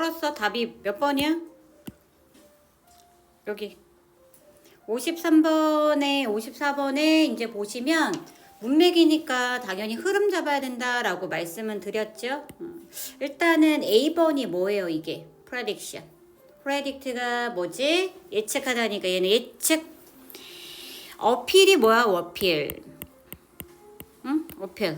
풀었어? 답이 몇 번이야? 여기 53번에 54번에 이제 보시면 문맥이니까 당연히 흐름 잡아야 된다라고 말씀은 드렸죠. 일단은 A번이 뭐예요? 이게 prediction. predict가 뭐지? 예측하다니까 얘는 예측. 어필이 뭐야? 어필. 응? 어필.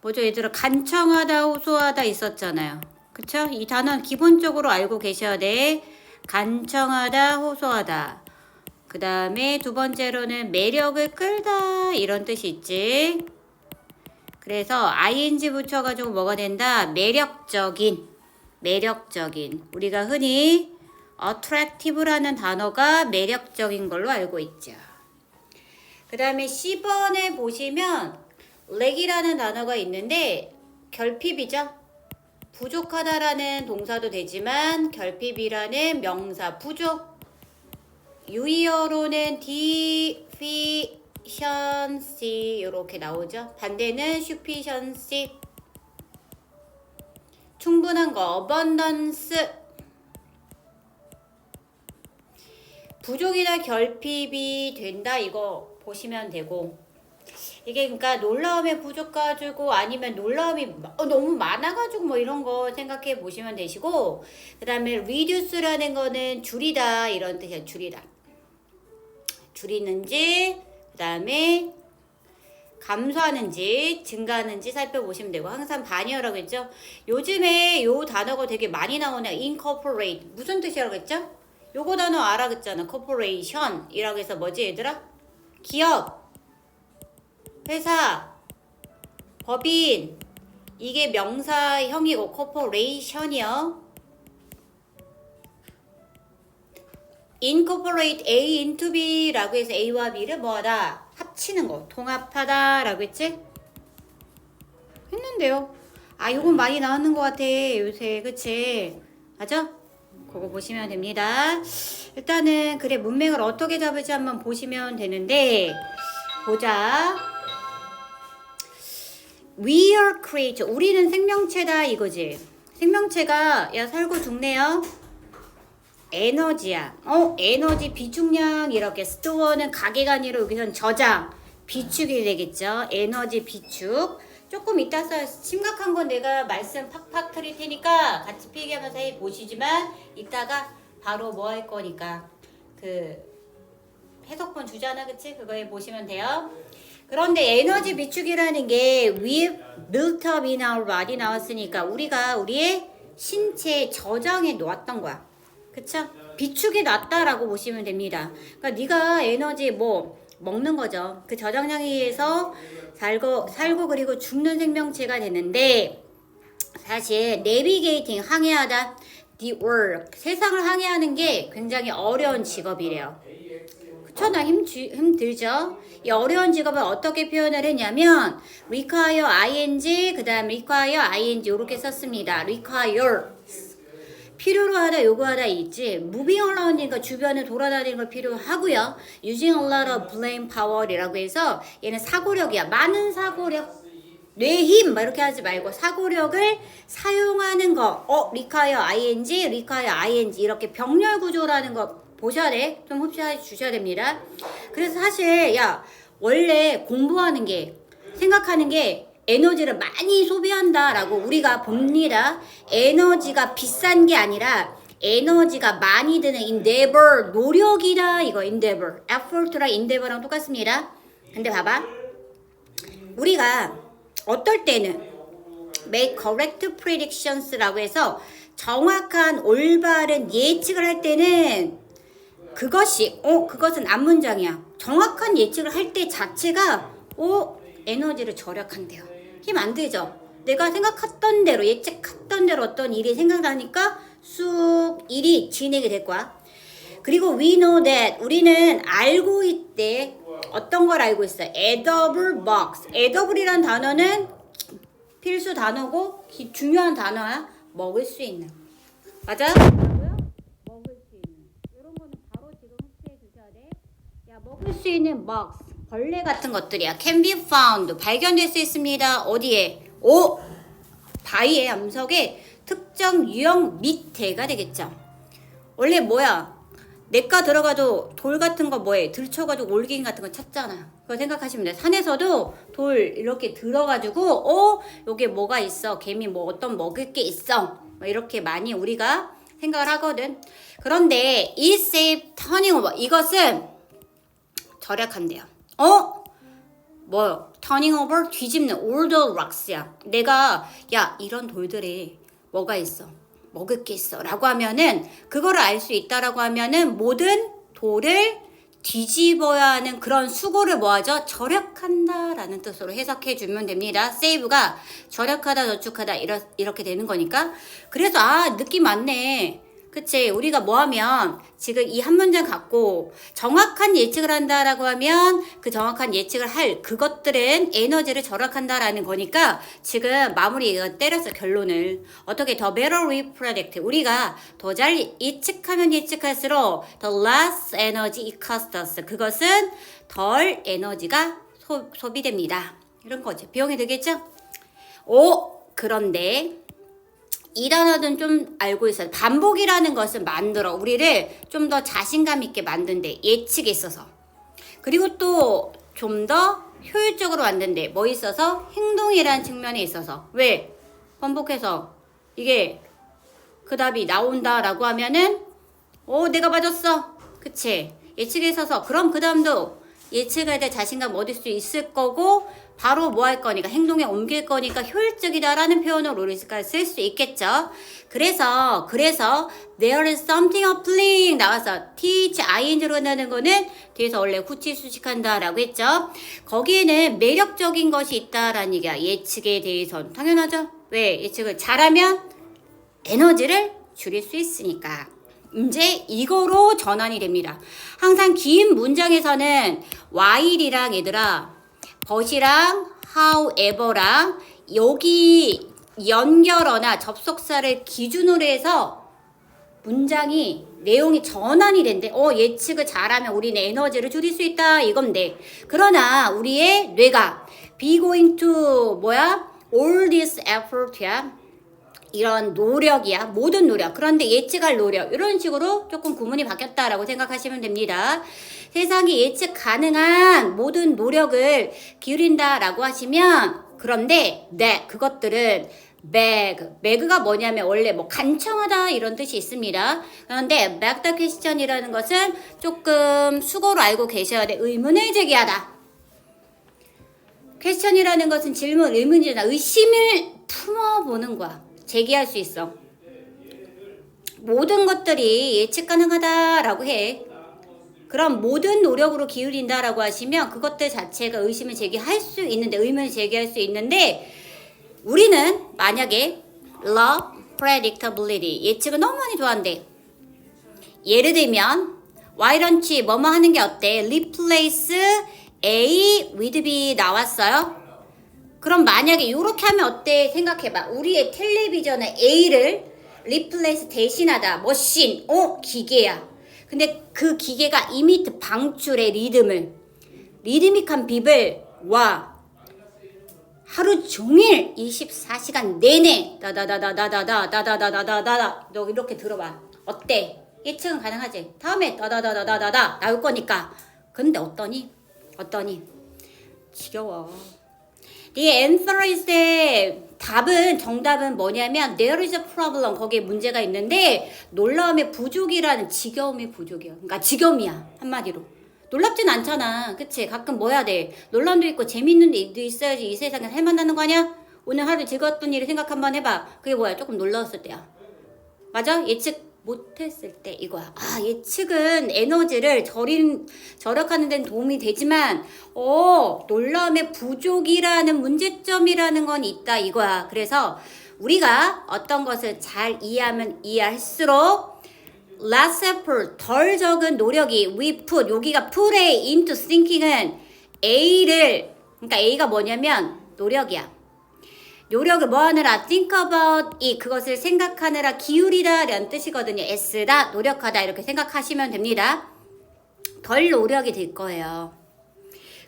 뭐죠? 얘들아 간청하다 호소하다 있었잖아요. 그쵸? 이 단어는 기본적으로 알고 계셔야 돼. 간청하다 호소하다. 그 다음에 두 번째로는 매력을 끌다 이런 뜻이 있지. 그래서 ing 붙여가지고 뭐가 된다? 매력적인. 우리가 흔히 attractive라는 단어가 매력적인 걸로 알고 있죠. 그 다음에 C번에 보시면 lack이라는 단어가 있는데 결핍이죠. 부족하다라는 동사도 되지만 결핍이라는 명사 부족. 유의어로는 deficiency 이렇게 나오죠. 반대는 sufficiency. 충분한 거 abundance. 부족이나 결핍이 된다 이거 보시면 되고 이게 그러니까 놀라움에 부족가지고 아니면 놀라움이 너무 많아가지고 뭐 이런 거 생각해 보시면 되시고 그 다음에 reduce라는 거는 줄이다 이런 뜻이야. 줄이는지 그 다음에 감소하는지 증가하는지 살펴보시면 되고 항상 반이어라고 했죠. 요즘에 요 단어가 되게 많이 나오네요. incorporate 무슨 뜻이라고 했죠? 요거 단어 알아듣잖아. corporation 이라고 해서 뭐지 얘들아? 기업, 회사, 법인 이게 명사형이고 corporation이요. incorporate A into B라고 해서 A와 B를 뭐하다? 합치는 거, 통합하다 라고 했지? 했는데요. 아, 요건 많이 나오는 것 같아, 요새. 그치? 맞아? 그거 보시면 됩니다. 일단은, 그래, 문맥을 어떻게 잡을지 한번 보시면 되는데, 보자. We are creature. 우리는 생명체다, 이거지. 생명체가, 야, 살고 죽네요. 에너지야. 에너지 비축량 이렇게 스토어는 가게가 아니라 여기서는 저장 비축이 되겠죠. 에너지 비축. 조금 이따 심각한 건 내가 말씀 팍팍 드릴 테니까 같이 필기하면서 해 보시지만 이따가 바로 뭐 할 거니까 그 해석본 주잖아, 그치? 그거 해 보시면 돼요. 그런데 에너지 비축이라는 게 we built up in our body 나왔으니까 우리가 우리의 신체에 저장해 놓았던 거야. 그쵸? 비축이 낮다라고 보시면 됩니다. 그러니까 네가 에너지 뭐 먹는 거죠. 그 저장량에 의해서 살고 그리고 죽는 생명체가 되는데 사실 내비게이팅 항해하다 the world 세상을 항해하는 게 굉장히 어려운 직업이래요. 그쵸? 나 힘들죠? 이 어려운 직업을 어떻게 표현을 했냐면 require ing 그 다음 require ing 이렇게 썼습니다. require 필요로 하다 요구하다 있지. moving around이니까 주변을 돌아다니는 걸 필요하고요. using a lot of brain power이라고 해서 얘는 사고력이야. 많은 사고력, 뇌 힘 막 이렇게 하지 말고 사고력을 사용하는 거. require ing, require ing 이렇게 병렬 구조라는 거 보셔야 돼. 좀 흡수해 주셔야 됩니다. 그래서 사실 야 원래 공부하는 게 생각하는 게 에너지를 많이 소비한다라고 우리가 봅니다. 에너지가 비싼 게 아니라 에너지가 많이 드는 endeavor, 노력이다 이거 endeavor, effort랑 endeavor랑 똑같습니다. 근데 봐봐. 우리가 어떨 때는 make correct predictions라고 해서 정확한 올바른 예측을 할 때는 그것은 앞문장이야. 정확한 예측을 할 때 자체가 에너지를 절약한대요. 힘 안 들죠? 내가 생각했던 대로 예측했던 대로 어떤 일이 생각나니까 쑥 일이 진행이 될 거야. 그리고 we know that 우리는 알고 있대. 어떤 걸 알고 있어? edible box. edible이란 단어는 필수 단어고 중요한 단어야. 먹을 수 있는. 맞아? 먹을 수 있는. 이런 거는 바로 지금 흡수해 주셔야 돼. 야, 먹을 수 있는 box. 벌레 같은 것들이야. can be found. 발견될 수 있습니다. 어디에? 바위의 암석에 특정 유형 밑에가 되겠죠. 원래 뭐야? 내과 들어가도 돌 같은 거 뭐해? 들쳐가지고 올갱이 같은 거 찾잖아. 그거 생각하시면 돼. 산에서도 돌 이렇게 들어가지고 여기 뭐가 있어? 개미 뭐 어떤 먹을 게 있어? 뭐 이렇게 많이 우리가 생각을 하거든. 그런데 이 safe turning over 이것은 절약한대요. 뭐요? turning over 뒤집는 all the rocks야. 내가 야 이런 돌들에 뭐가 있어? 먹을 게 있어 라고 하면은 그거를 알 수 있다라고 하면은 모든 돌을 뒤집어야 하는 그런 수고를 뭐하죠? 절약한다 라는 뜻으로 해석해 주면 됩니다. save가 절약하다 저축하다 이렇게 되는 거니까. 그래서 느낌 맞네. 그치? 우리가 뭐 하면 지금 이 한 문장 갖고 정확한 예측을 한다라고 하면 그 정확한 예측을 할 그것들은 에너지를 절약한다라는 거니까 지금 마무리가 때렸어 결론을. 어떻게 더 better we predict 우리가 더 잘 예측하면 예측할수록 the less energy it costs us 그것은 덜 에너지가 소비됩니다. 이런 거죠. 비용이 되겠죠? 그런데 이 단어는 좀 알고 있어요. 반복이라는 것은 만들어 우리를 좀 더 자신감 있게 만든대. 예측에 있어서. 그리고 또 좀 더 효율적으로 만든대. 뭐 있어서? 행동이라는 측면에 있어서. 왜? 반복해서 이게 그 답이 나온다라고 하면은 내가 맞았어. 그치? 예측에 있어서 그럼 그 다음도 예측에 대해 자신감 얻을 수 있을 거고 바로 뭐 할 거니까 행동에 옮길 거니까 효율적이다라는 표현으로 우리가 쓸 수 있겠죠. 그래서 there is something appealing 나와서 teach ing로 나는 거는 뒤에서 원래 후치수식한다라고 했죠. 거기에는 매력적인 것이 있다라는 얘기야. 예측에 대해서는 당연하죠. 왜? 예측을 잘하면 에너지를 줄일 수 있으니까. 이제 이거로 전환이 됩니다. 항상 긴 문장에서는 while이랑 얘들아 but이랑 however랑 여기 연결어나 접속사를 기준으로 해서 문장이 내용이 전환이 된대. 예측을 잘하면 우리는 에너지를 줄일 수 있다 이건데 그러나 우리의 뇌가 be going to all this effort야. 이런 노력이야. 모든 노력. 그런데 예측할 노력. 이런 식으로 조금 구문이 바뀌었다라고 생각하시면 됩니다. 세상이 예측 가능한 모든 노력을 기울인다라고 하시면 그런데 그것들은 매그가 뭐냐면 원래 간청하다 이런 뜻이 있습니다. 그런데 make the question이라는 것은 조금 수고로 알고 계셔야 돼. 의문을 제기하다. question이라는 것은 질문, 의문이잖아. 의심을 품어보는 거야. 제기할 수 있어. 모든 것들이 예측 가능하다라고 해. 그럼 모든 노력으로 기울인다라고 하시면 그것들 자체가 의심을 제기할 수 있는데 의문을 제기할 수 있는데 우리는 만약에 love predictability 예측을 너무 많이 좋아한대. 예를 들면 why don't you 뭐뭐 하는 게 어때? replace A with B 나왔어요. 그럼 만약에 이렇게 하면 어때? 생각해봐. 우리의 텔레비전의 A를 replace 대신하다. 머신. 기계야. 근데 그 기계가 이미트 방출의 리드믹한 빕을 하루 종일 24시간 내내 다다다다다다다다다다다다 너 이렇게 들어봐. 어때? 예측은 가능하지? 다음에 다다다다다다다 나올 거니까. 근데 어떠니? 지겨워. The answer is 정답은 뭐냐면 there is a problem 거기에 문제가 있는데 놀라움의 부족이라는 지겨움의 부족이야. 그러니까 지겨움이야 한마디로. 놀랍진 않잖아. 그치? 가끔 뭐 해야 돼? 논란도 있고 재밌는 일도 있어야지 이 세상에 살만하는 거 아니야? 오늘 하루 즐거웠던 일을 생각 한번 해봐. 그게 뭐야? 조금 놀라웠을 때야. 맞아? 예측 못했을 때 이거야. 예측은 에너지를 절약하는 데는 도움이 되지만 놀라움의 부족이라는 문제점이라는 건 있다 이거야. 그래서 우리가 어떤 것을 잘 이해하면 이해할수록 less effort, 덜 적은 노력이 we put, 여기가 put에 into thinking은 그러니까 A가 뭐냐면 노력이야. 노력을 뭐 하느라 think about it 그것을 생각하느라 기울이다 라는 뜻이거든요. S다 노력하다 이렇게 생각하시면 됩니다. 덜 노력이 될 거예요.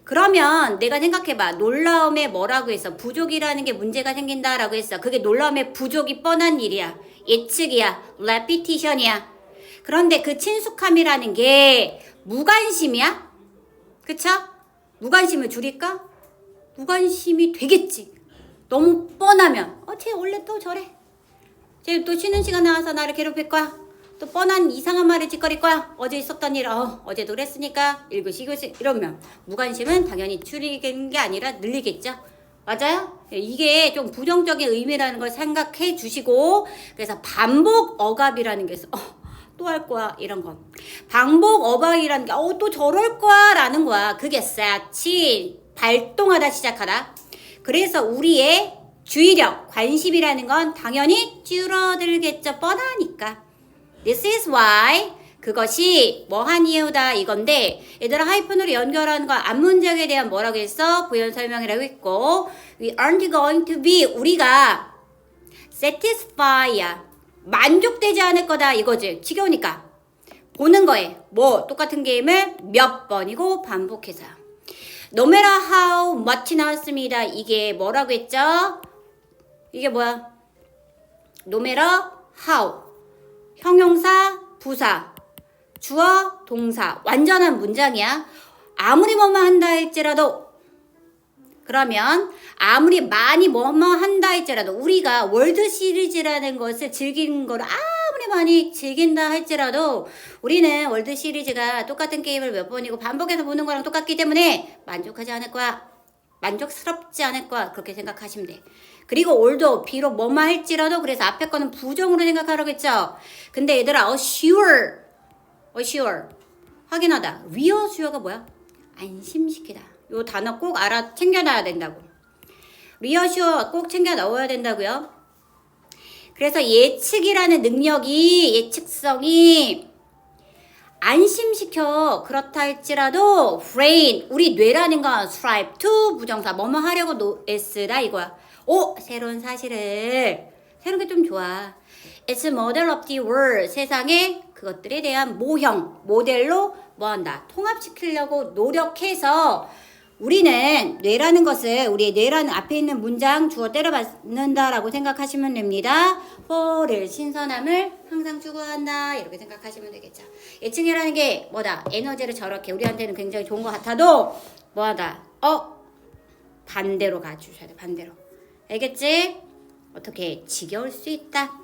그러면 내가 생각해봐. 놀라움에 뭐라고 했어? 부족이라는 게 문제가 생긴다라고 했어. 그게 놀라움의 부족이 뻔한 일이야. 예측이야. repetition이야. 그런데 그 친숙함이라는 게 무관심이야? 그쵸? 무관심을 줄일까? 무관심이 되겠지. 너무 뻔하면 쟤 원래 또 저래. 쟤 또 쉬는 시간 나와서 나를 괴롭힐 거야. 또 뻔한 이상한 말을 짓거릴 거야. 어제 있었던 일, 어제도 그랬으니까 1교시 2교시 이러면 무관심은 당연히 줄이는 게 아니라 늘리겠죠. 맞아요? 이게 좀 부정적인 의미라는 걸 생각해 주시고, 그래서 반복 억압이라는 게 있어. 또 할 거야 이런 거. 반복 억압이라는 게 또 저럴 거야 라는 거야. 그게 쌓치 발동하다 시작하다. 그래서 우리의 주의력, 관심이라는 건 당연히 줄어들겠죠. 뻔하니까. This is why 그것이 뭐한 이유다 이건데, 얘들아 하이픈으로 연결하는 거 앞문장에 대한 뭐라고 했어? 부연 설명이라고 했고, we aren't going to be, 우리가 satisfy야. 만족되지 않을 거다 이거지. 지겨우니까. 보는 거에 뭐 똑같은 게임을 몇 번이고 반복해서. No matter how much 나왔습니다. 이게 뭐라고 했죠? 이게 뭐야? No matter how. 형용사, 부사, 주어, 동사. 완전한 문장이야. 아무리 뭐뭐 한다 할지라도, 그러면 아무리 많이 뭐뭐 한다 할지라도, 우리가 월드 시리즈라는 것을 즐기는 걸 아무리 많이 즐긴다 할지라도 우리는 월드 시리즈가 똑같은 게임을 몇 번이고 반복해서 보는 거랑 똑같기 때문에 만족하지 않을 거야. 만족스럽지 않을 거야. 그렇게 생각하시면 돼. 그리고 올도 비록 뭐뭐 할지라도, 그래서 앞에 거는 부정으로 생각하라고 했죠. 근데 얘들아 assure 확인하다. reassure가 뭐야? 안심시키다. 요 단어 꼭 알아 챙겨놔야 된다고. reassure 꼭 챙겨 넣어야 된다고요. 그래서 예측이라는 능력이, 예측성이 안심시켜. 그렇다 할지라도 brain, 우리 뇌라는 건 strive to 부정사 뭐뭐 하려고 애쓰다 이거야. 새로운 사실을, 새로운 게 좀 좋아. It's a model of the world, 세상의 그것들에 대한 모형, 모델로 뭐한다? 통합시키려고 노력해서 우리는 뇌라는 것을, 우리의 뇌라는 앞에 있는 문장 주어 때려 받는다라고 생각하시면 됩니다. for를 신선함을 항상 추구한다 이렇게 생각하시면 되겠죠. 예측이라는 게 뭐다? 에너지를 저렇게 우리한테는 굉장히 좋은 것 같아도 뭐하다? 반대로 가주셔야 돼. 반대로. 알겠지? 어떻게 지겨울 수 있다.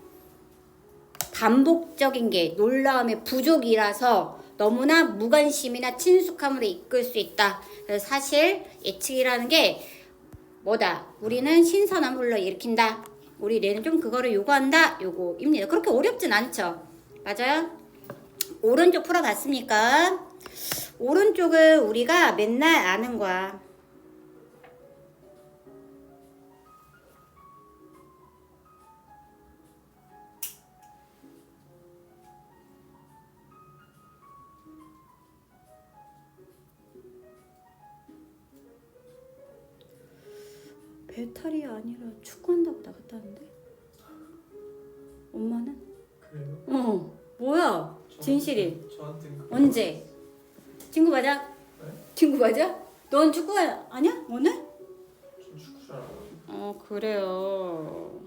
반복적인 게 놀라움의 부족이라서 너무나 무관심이나 친숙함으로 이끌 수 있다. 그래서 사실 예측이라는 게 뭐다? 우리는 신선함을 불러일으킨다. 우리 뇌는 좀 그거를 요구한다. 요거입니다. 그렇게 어렵진 않죠. 맞아요? 오른쪽 풀어봤습니까? 오른쪽은 우리가 맨날 아는 거야. 배탈이 아니라 축구한다고 나갔다는데? 엄마는? 그래요? 뭐야? 진실이. 저한테는 언제? 친구 맞아? 네? 친구 맞아? 넌 축구 아니야? 오늘? 전 축구 잘 알아요. 그래요.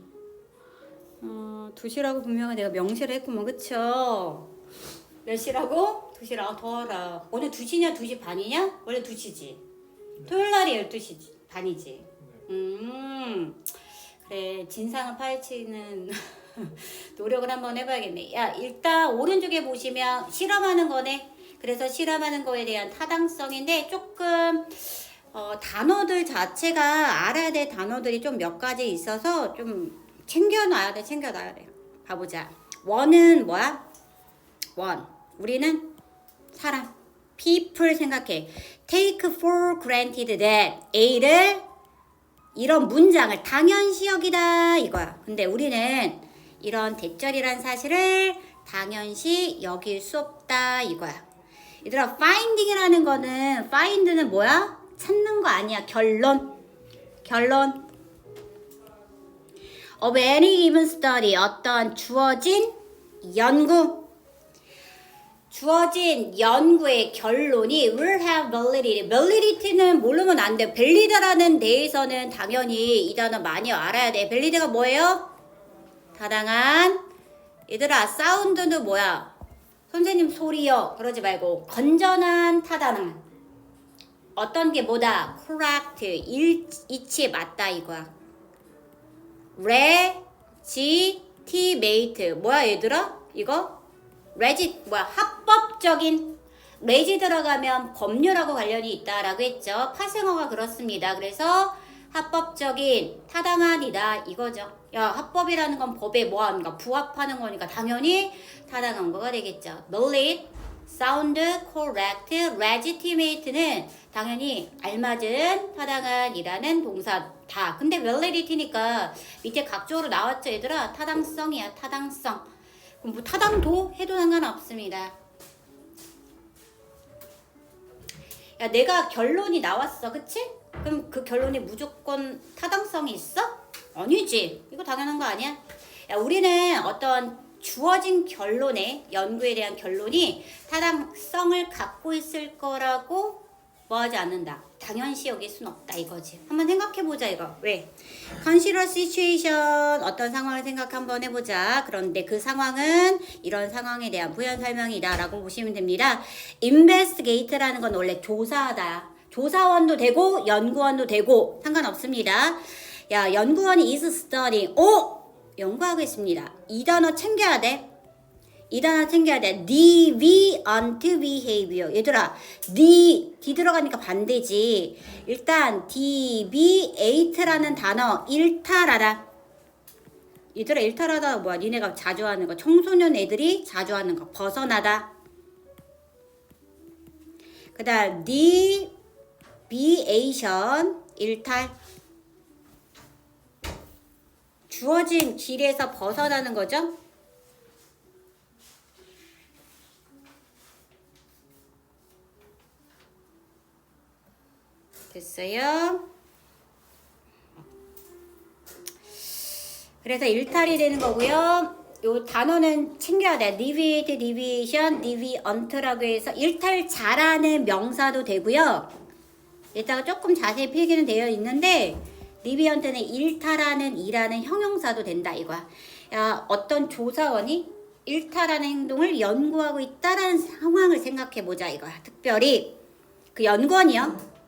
2시라고 분명히 내가 명시를 했구먼. 그쵸? 몇 시라고? 2시라고 더 알아. 오늘 2시냐 2시 반이냐? 원래 2시지. 네. 토요일날이 12시 반이지. 네. 그래, 진상을 파헤치는 노력을 한번 해봐야겠네. 야, 일단 오른쪽에 보시면 실험하는 거네. 그래서 실험하는 거에 대한 타당성인데 조금 단어들 자체가 알아야 될 단어들이 좀 몇 가지 있어서 좀 챙겨놔야 돼. 봐보자. 원은 뭐야? 원. 우리는 사람. people 생각해. take for granted that A를 이런 문장을 당연시 여기다 이거야. 근데 우리는 이런 대절이란 사실을 당연시 여길 수 없다 이거야. 얘들아, finding이라는 거는, find는 뭐야? 찾는 거 아니야. 결론. of any given study, 어떤 주어진 연구. 주어진 연구의 결론이 will have validity. validity는 모르면 안 돼. valid라는 데에서는 당연히 이 단어 많이 알아야 돼. valid가 뭐예요? 타당한 얘들아, 사운드는 뭐야? 선생님 소리요. 그러지 말고 건전한, 타당한. 어떤 게 뭐다? correct, 이치에 맞다 이거야. legitimate, 뭐야 얘들아? 이거? 뭐야? 합법적인. 레지 들어가면 법률하고 관련이 있다라고 했죠. 파생어가 그렇습니다. 그래서 합법적인, 타당한이다 이거죠. 야, 합법이라는 건 법에 뭐하는가? 부합하는 거니까 당연히 타당한 거가 되겠죠. valid, sound, correct, legitimate는 당연히 알맞은, 타당한이라는 동사다. 근데 validity니까 밑에 각조로 나왔죠 얘들아. 타당성이야. 타당성. 그럼 뭐 타당도 해도 상관없습니다. 야, 내가 결론이 나왔어. 그치? 그럼 그 결론이 무조건 타당성이 있어? 아니지. 이거 당연한 거 아니야? 야, 우리는 어떤 주어진 결론에, 연구에 대한 결론이 타당성을 갖고 있을 거라고 뭐 하지 않는다. 당연시 여길 순 없다 이거지. 한번 생각해보자 이거. 왜? Consider situation. 어떤 상황을 생각 한번 해보자. 그런데 그 상황은 이런 상황에 대한 부연 설명이다 라고 보시면 됩니다. Investigate라는 건 원래 조사하다. 조사원도 되고 연구원도 되고 상관없습니다. 야, 연구원이 is studying. 연구하고 있습니다. 이 단어 챙겨야 돼. 이 단어 챙겨야 돼. deviant behavior. 얘들아, D 들어가니까 반대지. 일단 deviate라는 단어 일탈하다. 얘들아, 일탈하다 뭐야? 니네가 자주 하는 거. 청소년 애들이 자주 하는 거. 벗어나다. 그 다음 deviation 일탈. 주어진 길에서 벗어나는 거죠. 됐어요. 그래서 일탈이 되는 거고요. 요 단어는 챙겨야 돼. deviate, deviation, deviant라고 해서 일탈 잘하는 명사도 되고요. 이따가 조금 자세히 필기는 되어 있는데 deviant는 일탈하는 일하는 형용사도 된다 이거야. 야, 어떤 조사원이 일탈하는 행동을 연구하고 있다라는 상황을 생각해 보자 이거야. 특별히 그 연구원이요.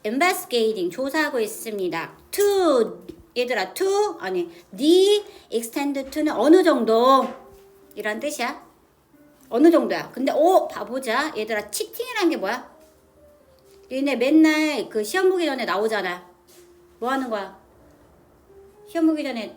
investigating 조사하고 있습니다. to 얘들아 to 아니 the extend to는 어느 정도 이란 뜻이야. 어느 정도야. 근데 봐보자. 얘들아 치팅이란 게 뭐야? 얘네 맨날 그 시험 보기 전에 나오잖아. 뭐 하는 거야? 시험 보기 전에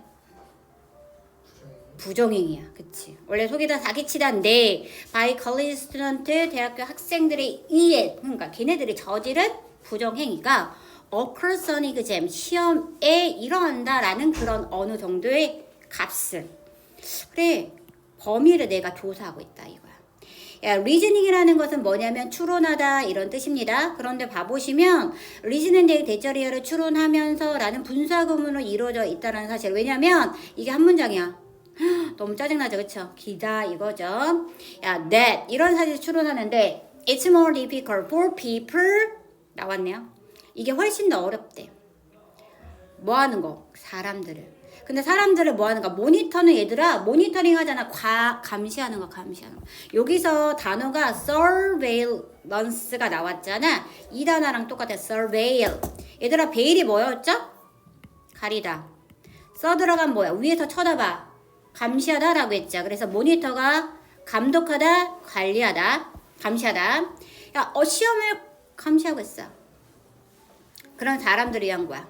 부정행위야. 그치? 원래 속이 다 사기치다인데 by college student 대학교 학생들에 의해 그러니까 걔네들이 저지른 부정행위가 occurs on exam 시험에 일어난다라는 그런 어느 정도의 값을 그래 범위를 내가 조사하고 있다 이거야. 야, reasoning이라는 것은 뭐냐면 추론하다 이런 뜻입니다. 그런데 봐보시면 reasoning의 대절이어를 추론하면서 라는 분사구문으로 이루어져 있다는 사실. 왜냐면 이게 한 문장이야. 너무 짜증나죠, 그쵸? 기다 이거죠. 야, that 이런 사실을 추론하는데 it's more difficult for people 나왔네요. 이게 훨씬 더 어렵대. 뭐 하는 거? 사람들을. 근데 사람들을 뭐 하는가? 모니터는 얘들아, 모니터링 하잖아. 감시하는 거, 감시하는 거. 여기서 단어가 surveillance가 나왔잖아. 이 단어랑 똑같아. surveil. 얘들아, veil이 뭐였죠? 가리다. 써 들어간 뭐야? 위에서 쳐다봐. 감시하다 라고 했죠. 그래서 모니터가 감독하다, 관리하다, 감시하다. 야, 시험을 감시하고 있어. 그런 사람들을 위한 거야.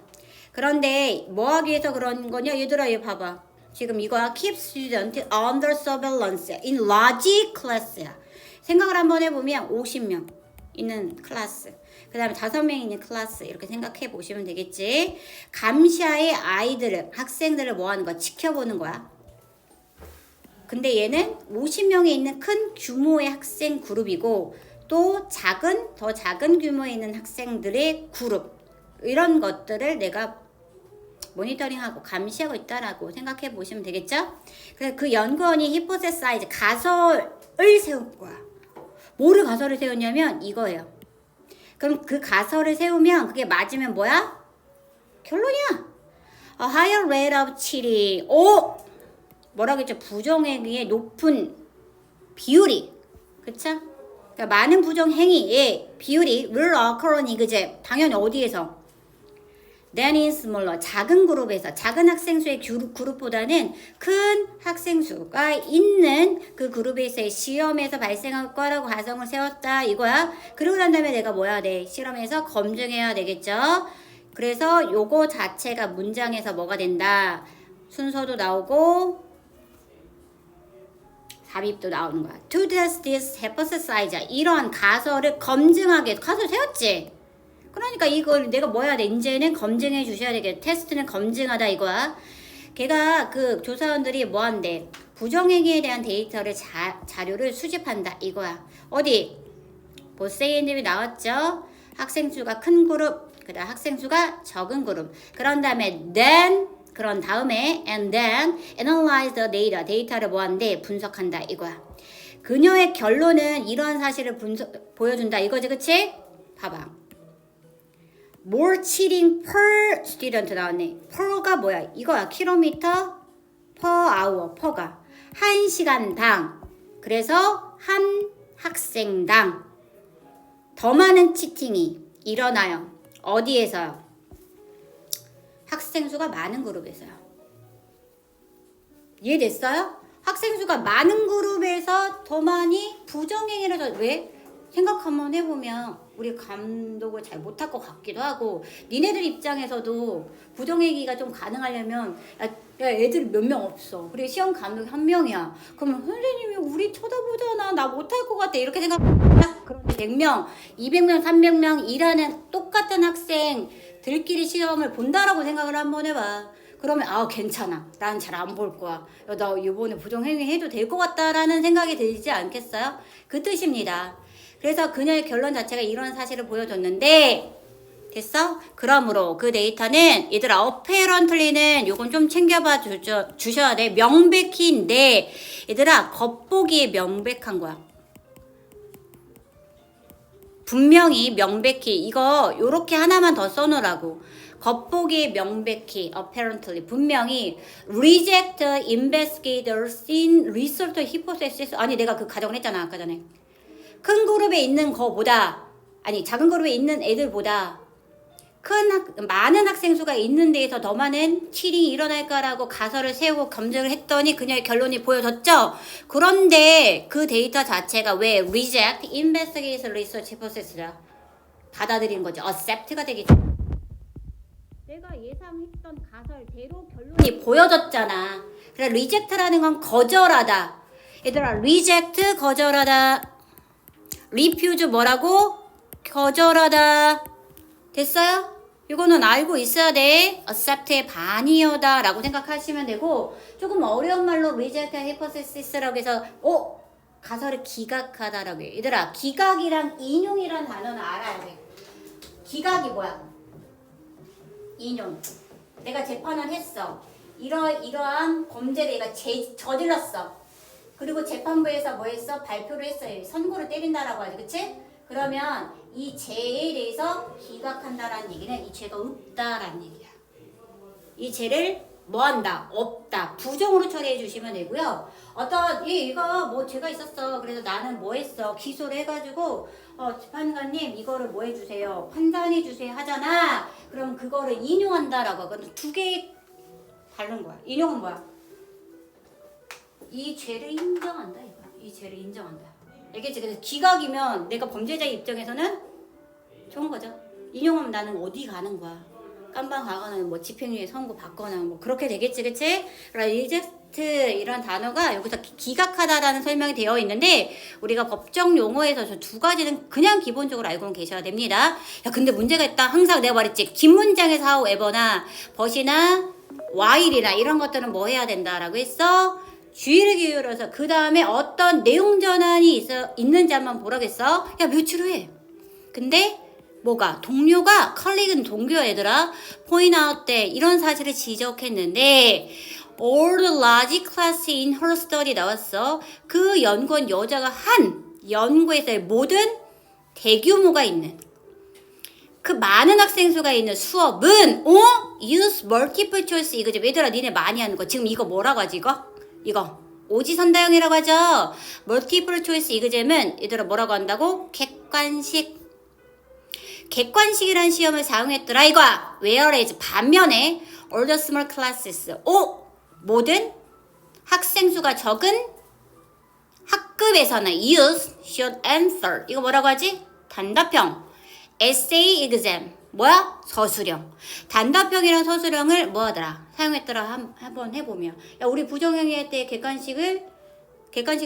그런데 뭐 하기 위해서 그런 거냐? 얘들아, 얘 봐봐. 지금 이거야. Keep student under surveillance in large class야. 생각을 한번 해보면 50명 있는 클래스. 그 다음에 5명 있는 클래스. 이렇게 생각해 보시면 되겠지. 감시하에 아이들을, 학생들을 뭐 하는 거야? 지켜보는 거야. 근데 얘는 50명에 있는 큰 규모의 학생 그룹이고 또 더 작은 규모에 있는 학생들의 그룹. 이런 것들을 내가 모니터링하고 감시하고 있다라고 생각해 보시면 되겠죠? 그래서 그 연구원이 히포테사이즈 가설을 세운 거야. 뭐를 가설을 세웠냐면 이거예요. 그럼 그 가설을 세우면 그게 맞으면 뭐야? 결론이야. A higher rate of cheating. 뭐라고 했죠? 부정행위의 높은 비율이, 그쵸? 그러니까 많은 부정행위의 비율이 will occur in, 그제? 당연히 어디에서? than in smaller, 작은 그룹에서, 작은 학생 수의 그룹보다는 큰 학생 수가 있는 그 그룹에서의 시험에서 발생할 거라고 가정을 세웠다 이거야. 그러고 난 다음에 내가 뭐 해야 돼? 실험에서 검증해야 되겠죠? 그래서 요거 자체가 문장에서 뭐가 된다? 순서도 나오고 삽입도 나오는 거야. To test this hypothesize, 이런 가설을 검증하게, 가설 세웠지? 그러니까 이걸 내가 뭐 해야 돼? 이제는 검증해 주셔야 되겠다. 테스트는 검증하다 이거야. 걔가 그 조사원들이 뭐 한대? 부정행위에 대한 데이터를 자료를 수집한다 이거야. 어디? 보세인님이 나왔죠? 학생 수가 큰 그룹, 그다음 학생 수가 적은 그룹. 그런 다음에 then, 그런 다음에 and then analyze the data, 데이터를 뭐 한대? 분석한다 이거야. 그녀의 결론은 이런 사실을 보여준다 이거지, 그치? 봐봐. more cheating per student 나왔네. per가 뭐야? 이거야. 킬로미터 per hour. per가 1시간당. 그래서 한 학생당 더 많은 치팅이 일어나요. 어디에서요? 학생 수가 많은 그룹에서요. 이해됐어요? 학생 수가 많은 그룹에서 더 많이 부정행위를 왜? 생각 한번 해보면 우리 감독을 잘 못할 것 같기도 하고, 니네들 입장에서도 부정행위가 좀 가능하려면 야 애들 몇 명 없어. 그리고 시험 감독이 한 명이야. 그러면 선생님이 우리 쳐다보잖아. 나 못할 것 같아. 이렇게 생각한다. 그런데 100명, 200명, 300명 일하는 똑같은 학생들끼리 시험을 본다라고 생각을 한번 해봐. 그러면 아 괜찮아. 난 잘 안 볼 거야. 야, 나 이번에 부정행위 해도 될 것 같다라는 생각이 들지 않겠어요? 그 뜻입니다. 그래서 그녀의 결론 자체가 이런 사실을 보여줬는데, 됐어? 그러므로 그 데이터는 얘들아 어페런틀리는 요건 좀 챙겨봐 주셔야 돼. 명백히인데 얘들아 겉보기에 명백한 거야. 분명히 명백히 이거 요렇게 하나만 더 써놓으라고. 겉보기에 명백히 apparently 분명히 reject investigators in research hypothesis. 아니 내가 그 가정을 했잖아 아까 전에. 큰 그룹에 있는 거보다, 아니 작은 그룹에 있는 애들보다 많은 학생 수가 있는 데에서 더 많은 치링이 일어날까라고 가설을 세우고 검증을 했더니 그녀의 결론이 보여졌죠. 그런데 그 데이터 자체가 왜 reject investigation research hypothesis라 받아들인 거죠. accept가 되겠죠. 내가 예상했던 가설대로 결론이 보여졌잖아. 그래 reject라는 건 거절하다. 얘들아 reject 거절하다. refuse 뭐라고? 거절하다. 됐어요? 이거는 알고 있어야 돼. accept의 반이어다 라고 생각하시면 되고, 조금 어려운 말로 reject hypothesis라고 해서 가설을 기각하다 라고 해요. 얘들아 기각이랑 인용이란 단어는 알아야 돼. 기각이 뭐야? 인용. 내가 재판을 했어. 이러한 범죄를 내가 저질렀어. 그리고 재판부에서 뭐 했어? 발표를 했어요. 선고를 때린다라고 하지, 그치? 그러면 이 죄에 대해서 기각한다라는 얘기는 이 죄가 없다라는 얘기야. 이 죄를 뭐 한다? 없다. 부정으로 처리해 주시면 되고요. 어떤 이거 뭐 죄가 있었어. 그래서 나는 뭐 했어? 기소를 해가지고 재판관님 이거를 뭐 해주세요? 판단해 주세요 하잖아. 그럼 그거를 인용한다라고 하거든. 두 개 다른 거야. 인용은 뭐야? 이 죄를 인정한다 이거야. 이 죄를 인정한다. 알겠지? 그래서 기각이면 내가 범죄자의 입장에서는 좋은 거죠. 인용하면 나는 어디 가는 거야. 깜방 가거나 뭐 집행유예 선고 받거나 뭐 그렇게 되겠지, 그치? 그러니까 리젝트 이런 단어가 여기서 기각하다라는 설명이 되어 있는데 우리가 법정 용어에서 저 두 가지는 그냥 기본적으로 알고 계셔야 됩니다. 야 근데 문제가 있다. 항상 내가 말했지. 긴 문장에서 however나 but이나 while이나 이런 것들은 뭐 해야 된다라고 했어? 주의를 기울여서 그 다음에 어떤 내용 전환이 있는지 한번 보라겠어. 야 며칠 후에. 근데 뭐가? 동료가 컬리그는 동료야 얘들아. point out 때 이런 사실을 지적했는데 all the large class in her study 나왔어. 그 연구원 여자가 한 연구에서의 모든 대규모가 있는 그 많은 학생 수가 있는 수업은 use multiple choice 이거지. 얘들아 니네 많이 하는 거. 지금 이거 뭐라고 하지 이거? 이거 오지선다형이라고 하죠. 멀티플 초이스 이그잼은 얘들아 뭐라고 한다고? 객관식. 객관식이란 시험을 사용했더라 이거야. whereas 반면에 all the small classes 모든 학생 수가 적은 학급에서는 use short answer 이거 뭐라고 하지? 단답형 essay exam 뭐야? 서술형. 단답형이랑 서술형을 뭐 하더라? 사용했더라 한번 해보면 야 우리 부정형이 할 때 객관식이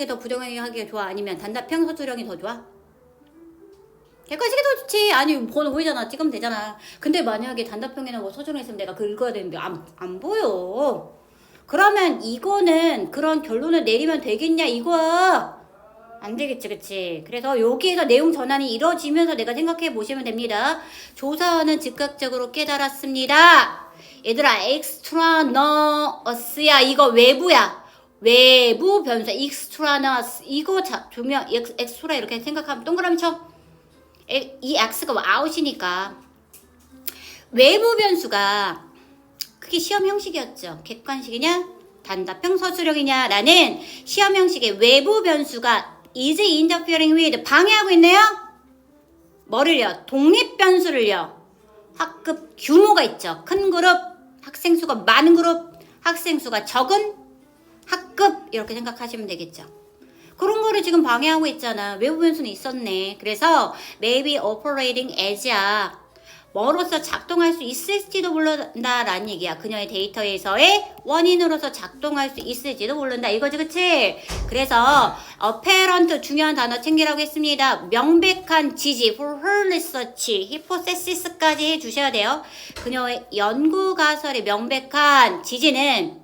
더 부정형이 하기가 좋아? 아니면 단답형 서술형이 더 좋아? 객관식이 더 좋지. 아니 번호 보이잖아. 찍으면 되잖아. 근데 만약에 단답형이나 뭐 서술형 있으면 내가 그걸 읽어야 되는데 안 보여. 그러면 이거는 그런 결론을 내리면 되겠냐 이거야. 안 되겠지 그치. 그래서 여기에서 내용 전환이 이루어지면서 내가 생각해 보시면 됩니다. 조사원은 즉각적으로 깨달았습니다. 얘들아 extraneous야 이거 외부야. 외부 변수 extraneous 이거 조명 extra 이렇게 생각하면 동그라미 쳐. 이 x가 out이니까 외부 변수가 그게 시험 형식이었죠. 객관식이냐 단답형 서술형이냐 라는 시험 형식의 외부 변수가 is interfering with 방해하고 있네요. 뭐를요? 독립 변수를요. 학급 규모가 있죠. 큰 그룹, 학생 수가 많은 그룹, 학생 수가 적은 학급 이렇게 생각하시면 되겠죠. 그런 거를 지금 방해하고 있잖아. 외부 변수는 있었네. 그래서 maybe operating as야. 뭐로서 작동할 수 있을지도 모른다라는 얘기야. 그녀의 데이터에서의 원인으로서 작동할 수 있을지도 모른다. 이거지 그치? 그래서 apparent 중요한 단어 챙기라고 했습니다. 명백한 지지 for her research, hypothesis까지 해주셔야 돼요. 그녀의 연구 가설의 명백한 지지는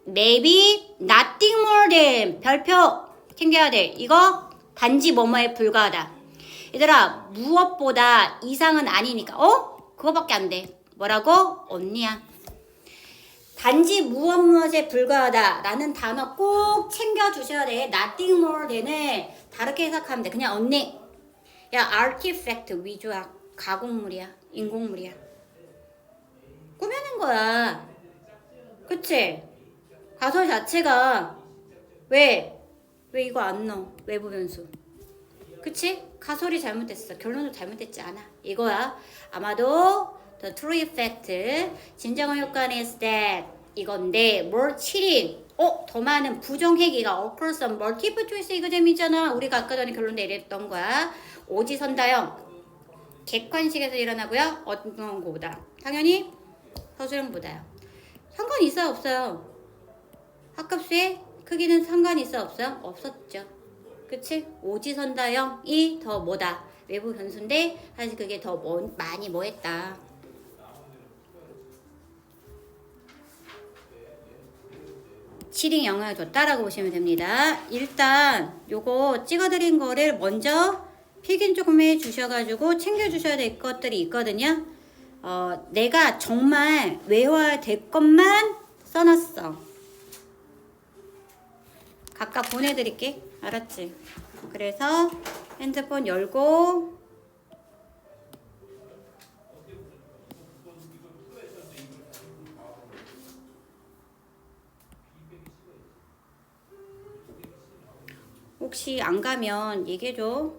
maybe nothing more than 별표 챙겨야 돼. 이거 단지 뭐뭐에 불과하다. 얘들아 무엇보다 이상은 아니니까 그거밖에 안 돼. 뭐라고? 언니야. 단지 무엇에 불과하다 라는 단어 꼭 챙겨주셔야 돼. nothing more than을 다르게 해석하면 돼. 그냥 언니. 야 artifact 위주야. 가공물이야. 인공물이야. 꾸며낸 거야. 그치? 가설 자체가 왜 이거 안 넣어? 외부 변수. 그치? 가설이 잘못됐어. 결론도 잘못됐지 않아. 이거야. 아마도 the true effect 진정한 효과는 is that 이건데 more cheating 더 많은 부정행위가 occurs on multiple choice 이거 재미있잖아. 우리가 아까 전에 결론 내렸던 거야. 오지선다형 객관식에서 일어나고요. 어떤 거보다 당연히 서술형보다요. 상관이 있어요? 없어요? 학급수의 크기는 상관이 있어? 없어요? 없었죠. 그치? 오지선다형이 더 뭐다? 외부 변수인데 사실 그게 더 많이 뭐했다. 치링 영향을 줬다라고 보시면 됩니다. 일단 요거 찍어드린 거를 먼저 필기는 조금 해주셔가지고 챙겨주셔야 될 것들이 있거든요. 내가 정말 외워야 될 것만 써놨어. 각각 보내드릴게. 알았지? 그래서 핸드폰 열고 혹시 안 가면 얘기해줘.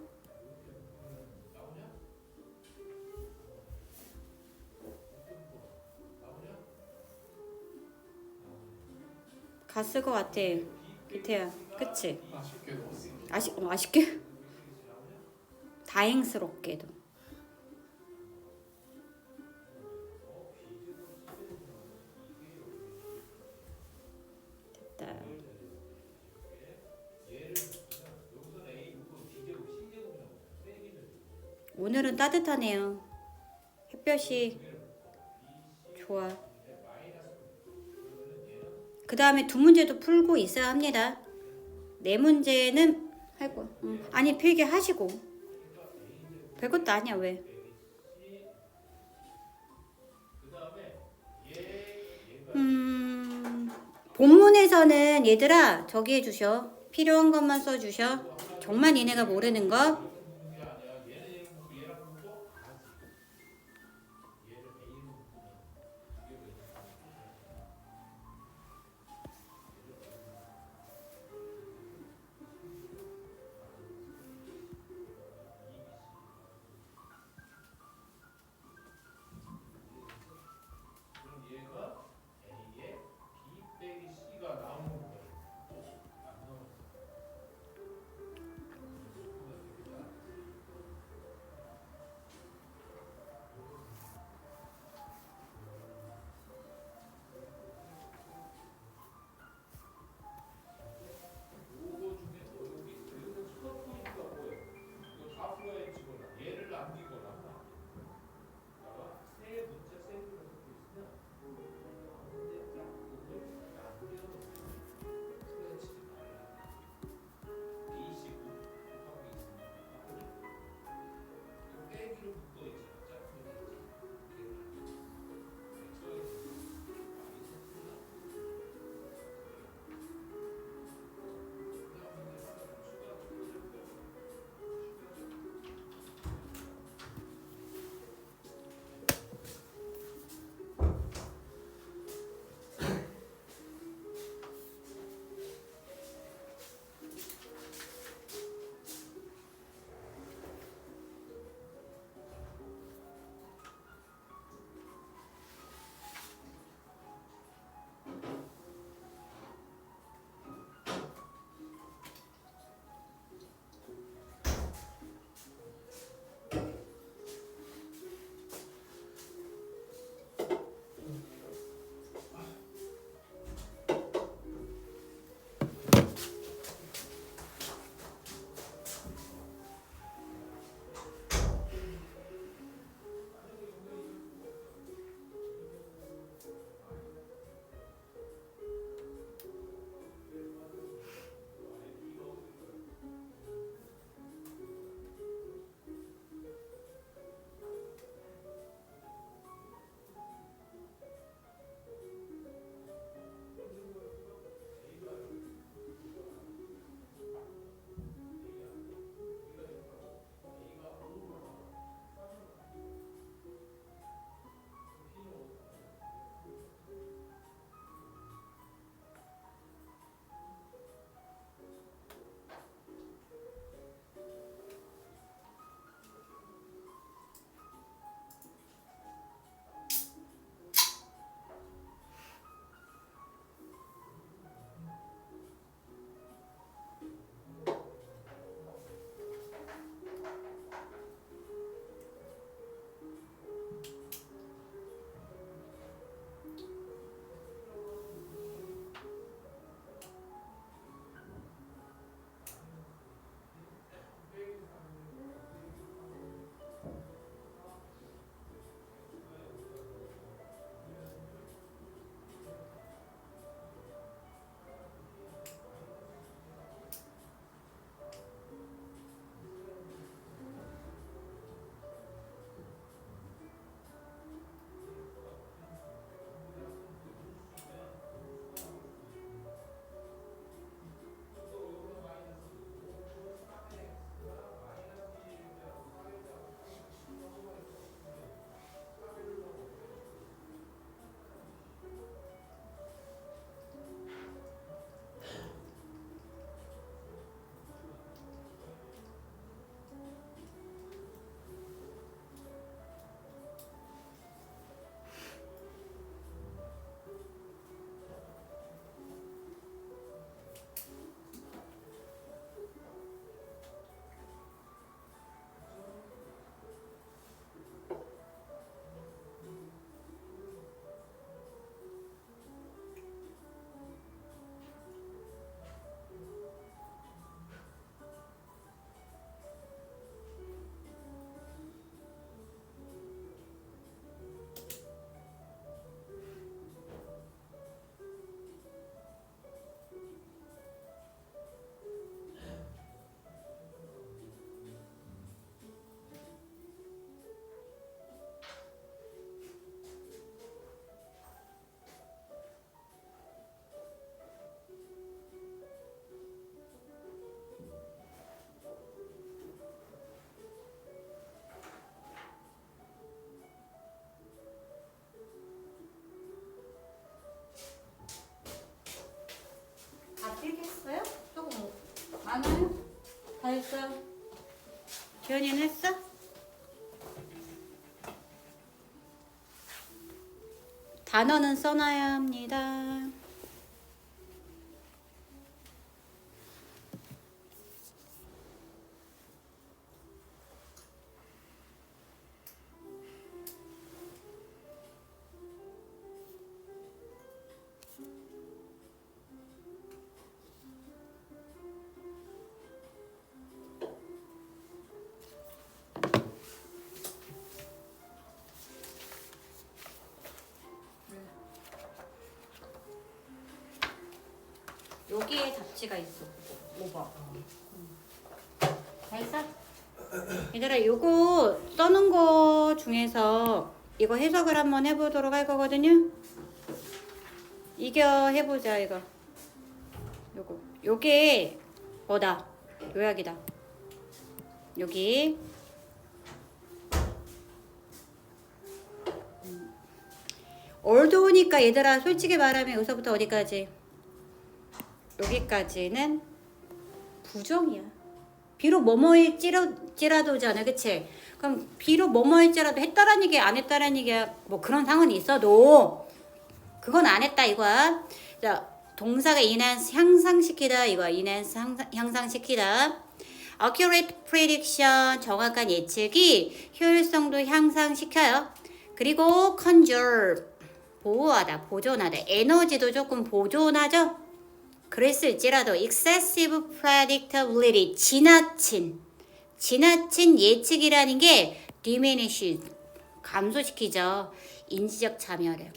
갔을 것 같아. 기태야. 그치? 아쉽게 넣었어. 아쉽게? 다행스럽게도. 됐다. 오늘은 따뜻하네요. 햇볕이 좋아. 그 다음에 두 문제도 풀고 있어야 합니다. 네 문제는 아이고 아니 필기 하시고 별것도 아니야 왜. 본문에서는 얘들아 저기 해주셔. 필요한 것만 써주셔. 정말 니네가 모르는 거. 다 했어. 지연이는 했어? 단어는 써놔야 합니다. 여기에 잡지가 있어. 5번. 다 했어? 얘들아, 요거 써놓은 거 중에서 이거 해석을 한번 해보도록 할 거거든요. 이거 해보자, 이거. 요게 뭐다? 요약이다. 여기. 올드오니까 얘들아, 솔직히 말하면 여기서부터 어디까지? 여기까지는 부정이야. 비록 뭐뭐일지라도잖아, 그치? 그럼 비록 뭐뭐일지라도 했다라는 얘기, 안 했다라는 얘기야. 뭐 그런 상황이 있어도 그건 안 했다 이거야. 자, 동사가 enhance 향상시키다 이거야. enhance 향상시키다. accurate prediction 정확한 예측이 효율성도 향상시켜요. 그리고 conserve 보호하다, 보존하다. 에너지도 조금 보존하죠. 그랬을지라도 excessive predictability 지나친 예측이라는 게 diminish 감소시키죠. 인지적 참여를.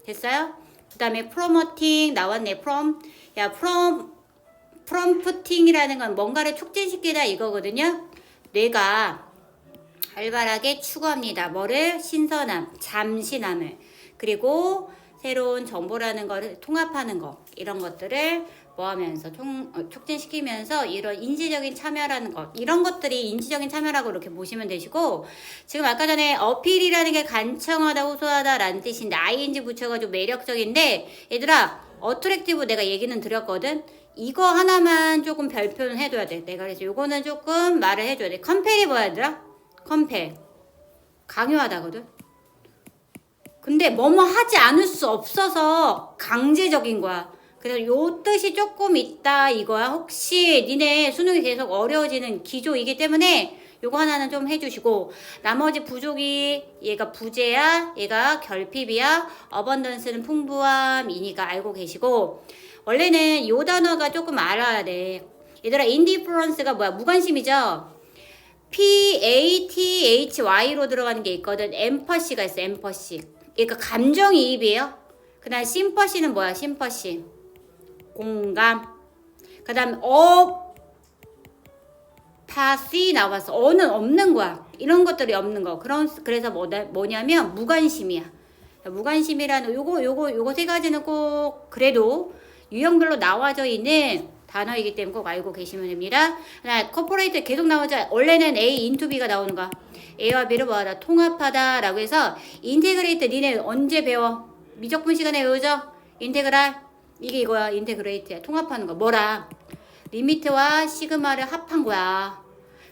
됐어요? 그 다음에 promoting 나왔네. prompting이라는 건 뭔가를 촉진시키다 이거거든요. 뇌가 활발하게 추구합니다. 뭐를? 신선함, 잠시남을. 그리고 새로운 정보라는 거를 통합하는 거 이런 것들을 뭐 하면서 촉진시키면서 이런 인지적인 참여라는 것 이런 것들이 인지적인 참여라고 이렇게 보시면 되시고 지금 아까 전에 어필이라는 게 간청하다 호소하다 라는 뜻인데 ing 붙여가지고 매력적인데 얘들아 어트랙티브 내가 얘기는 드렸거든 이거 하나만 조금 별표는 해둬야 돼 내가 그래서 요거는 조금 말을 해줘야 돼 컴펠이 뭐야 얘들아? 컴펠 강요하다거든 근데 뭐뭐 하지 않을 수 없어서 강제적인 거야. 그래서 요 뜻이 조금 있다 이거야. 혹시 니네 수능이 계속 어려워지는 기조이기 때문에 요거 하나는 좀 해주시고 나머지 부족이 얘가 부재야 얘가 결핍이야 어번던스는 풍부함이니까 알고 계시고 원래는 요 단어가 조금 알아야 돼. 얘들아 indifference가 뭐야? 무관심이죠? PATHY로 들어가는 게 있거든. 엠퍼시가 있어. 엠퍼시. 그러니까 감정이입이에요. 그 다음 심퍼시는 뭐야? 심퍼시. 공감. 그 다음 파시 나왔어. 어는 없는 거야. 이런 것들이 없는 거. 그래서 뭐냐면 무관심이야. 무관심이라는 요거 세 가지는 꼭 그래도 유형별로 나와져 있는 단어이기 때문에 꼭 알고 계시면 됩니다. 하나, 코퍼레이트 계속 나오죠. 원래는 A into B가 나오는 거야. A와 B를 뭐하다? 통합하다 라고 해서 인테그레이트 니네 언제 배워? 미적분 시간에 외우죠? 인테그랄 이게 이거야. 인테그레이트야. 통합하는 거. 뭐라? 리미트와 시그마를 합한 거야.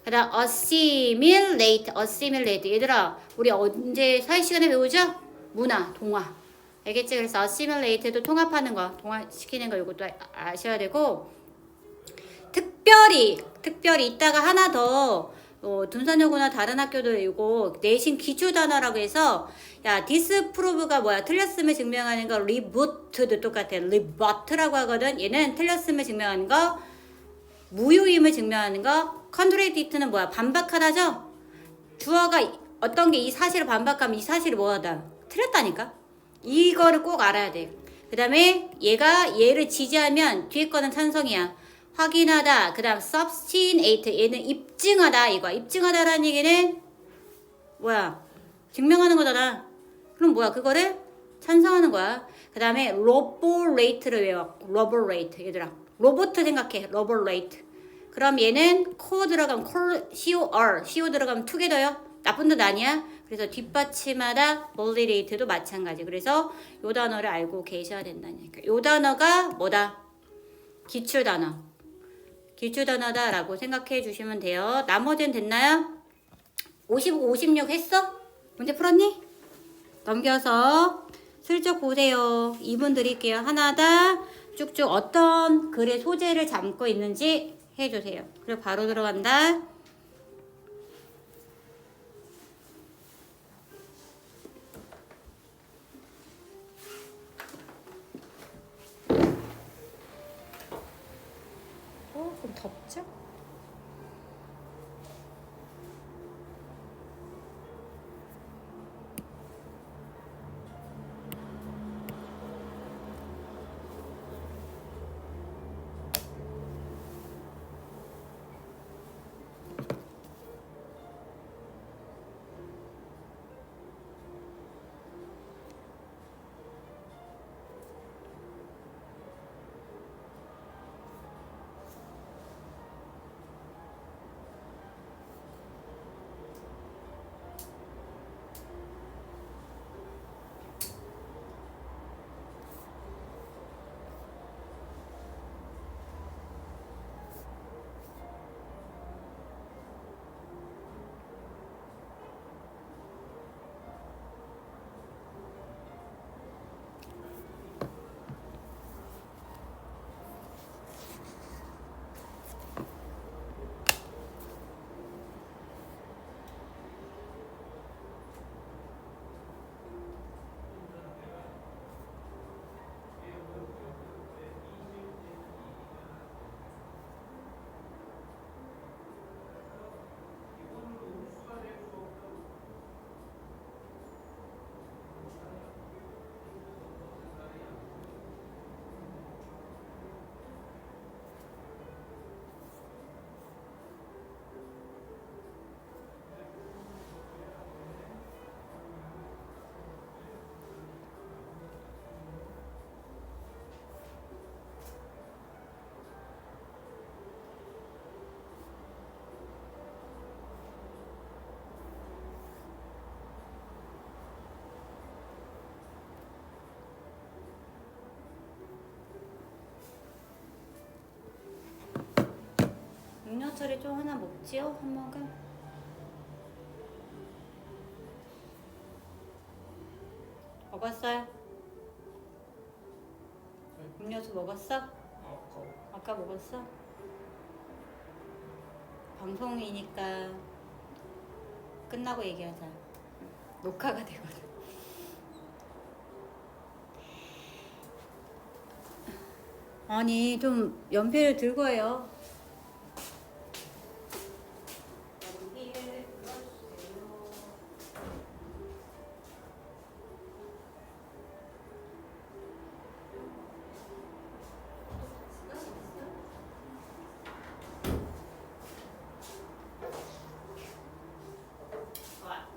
그 다음 assimilate 얘들아 우리 언제 사회 시간에 배우죠? 문화, 동화 알겠지? 그래서 assimilate도 통합하는 거 동화시키는 거 이것도 아셔야 되고 특별히 이따가 하나 더 둔산여고나 다른 학교도 이거 내신 기초 단어라고 해서 야 disprove가 뭐야 틀렸음을 증명하는 거 reboot도 똑같아 rebut라고 하거든 얘는 틀렸음을 증명하는 거 무효임을 증명하는 거 contradict는 뭐야 반박하다죠 주어가 어떤 게 이 사실을 반박하면 이 사실이 뭐하다 틀렸다니까 이거를 꼭 알아야 돼 그 다음에 얘를 지지하면 뒤에 거는 찬성이야 확인하다. 그 다음 substantiate. 얘는 입증하다. 이거야. 입증하다라는 얘기는 뭐야? 증명하는 거잖아. 그럼 뭐야? 그거를 찬성하는 거야. 그 다음에 roborate를 외워. roborate. 얘들아. 로봇 생각해. roborate. 그럼 얘는 co 들어가면 co 들어가면 together요. 나쁜 뜻 아니야. 그래서 뒷받침하다 validate도 마찬가지. 그래서 요 단어를 알고 계셔야 된다니까. 요 단어가 뭐다? 기출 단어. 기출 단어다라고 생각해 주시면 돼요. 나머지는 됐나요? 55, 56 했어? 문제 풀었니? 넘겨서 슬쩍 보세요. 2분 드릴게요. 하나다 쭉쭉 어떤 글의 소재를 담고 있는지 해주세요. 그리고 바로 들어간다. 좀 덥죠? 육녀철에 좀 하나 먹지요? 한 모금? 먹었어요? 음료수 먹었어? 아까 먹었어? 방송이니까 끝나고 얘기하자. 녹화가 되거든. 아니 좀 연필을 들고 해요.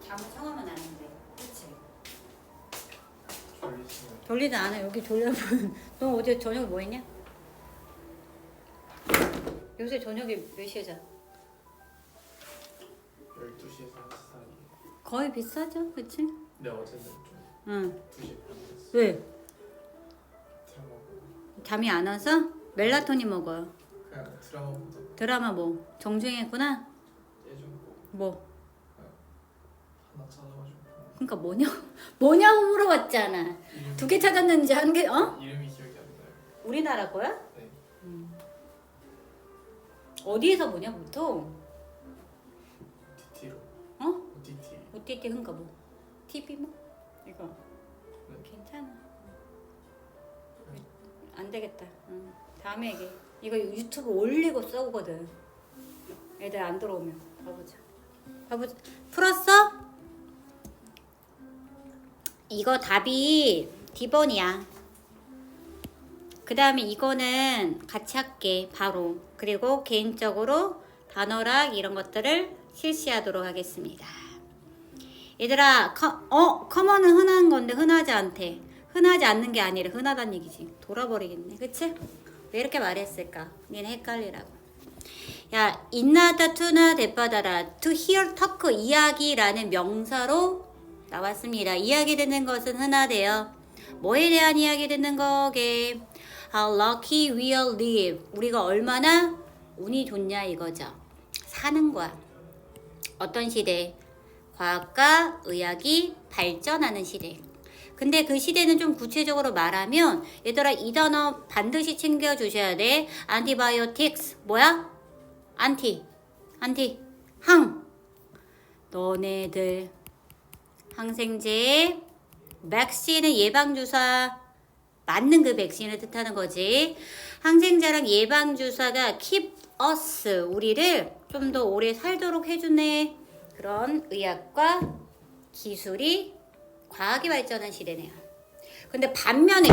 잠을 청하면 안 돼. 그치? 졸리지 않아. 여기 졸려면. 너 어제 저녁에 뭐 했냐? 요새 저녁에 몇 시에 자? 12시에서 1시 사이. 거의 비슷하죠? 그치? 근데 어제는 좀 응. 2시 반 됐어. 왜? 드라마 보고. 잠이 안 와서? 멜라토닌 먹어요. 그냥 드라마 보다 드라마 뭐? 정주행했구나? 예전 보고 뭐? 하나 찾아가지고 그러니까 뭐냐? 뭐냐고 물어봤잖아. 2개 찾았는지 한 개, 어? 이름이 기억이 안 나요. 우리나라 거야? 네. 어디에서 보냐 보통? OTT로. 어? OTT. OTT 그러니까 뭐? TV 뭐? 이거 네. 괜찮아. 안 되겠다. 다음에 얘기. 이거 유튜브 올리고 써오거든. 애들 안 들어오면 봐보자. 봐보자. 풀었어? 이거 답이 D번이야. 그 다음에 이거는 같이 할게. 바로. 그리고 개인적으로 단어락 이런 것들을 실시하도록 하겠습니다. 얘들아, 커먼은 흔한 건데 흔하지 않대. 흔하지 않는 게 아니라 흔하다는 얘기지. 돌아버리겠네. 그치? 왜 이렇게 말했을까? 니네 헷갈리라고. 야, 인나다, 투나, 대빠다라. To hear talk, 이야기라는 명사로 나왔습니다. 이야기 듣는 것은 흔하대요. 뭐에 대한 이야기 듣는 거게? How lucky we'll live. 우리가 얼마나 운이 좋냐 이거죠. 사는 거야. 어떤 시대? 과학과 의학이 발전하는 시대. 근데 그 시대는 좀 구체적으로 말하면 얘들아 이 단어 반드시 챙겨 주셔야 돼. 안티바이오틱스 뭐야? 항. 너네들 항생제, 백신은 예방주사 맞는 그 백신을 뜻하는 거지. 항생제랑 예방주사가 keep us 우리를 좀 더 오래 살도록 해주네. 그런 의학과 기술이 과학이 발전한 시대네요. 근데 반면에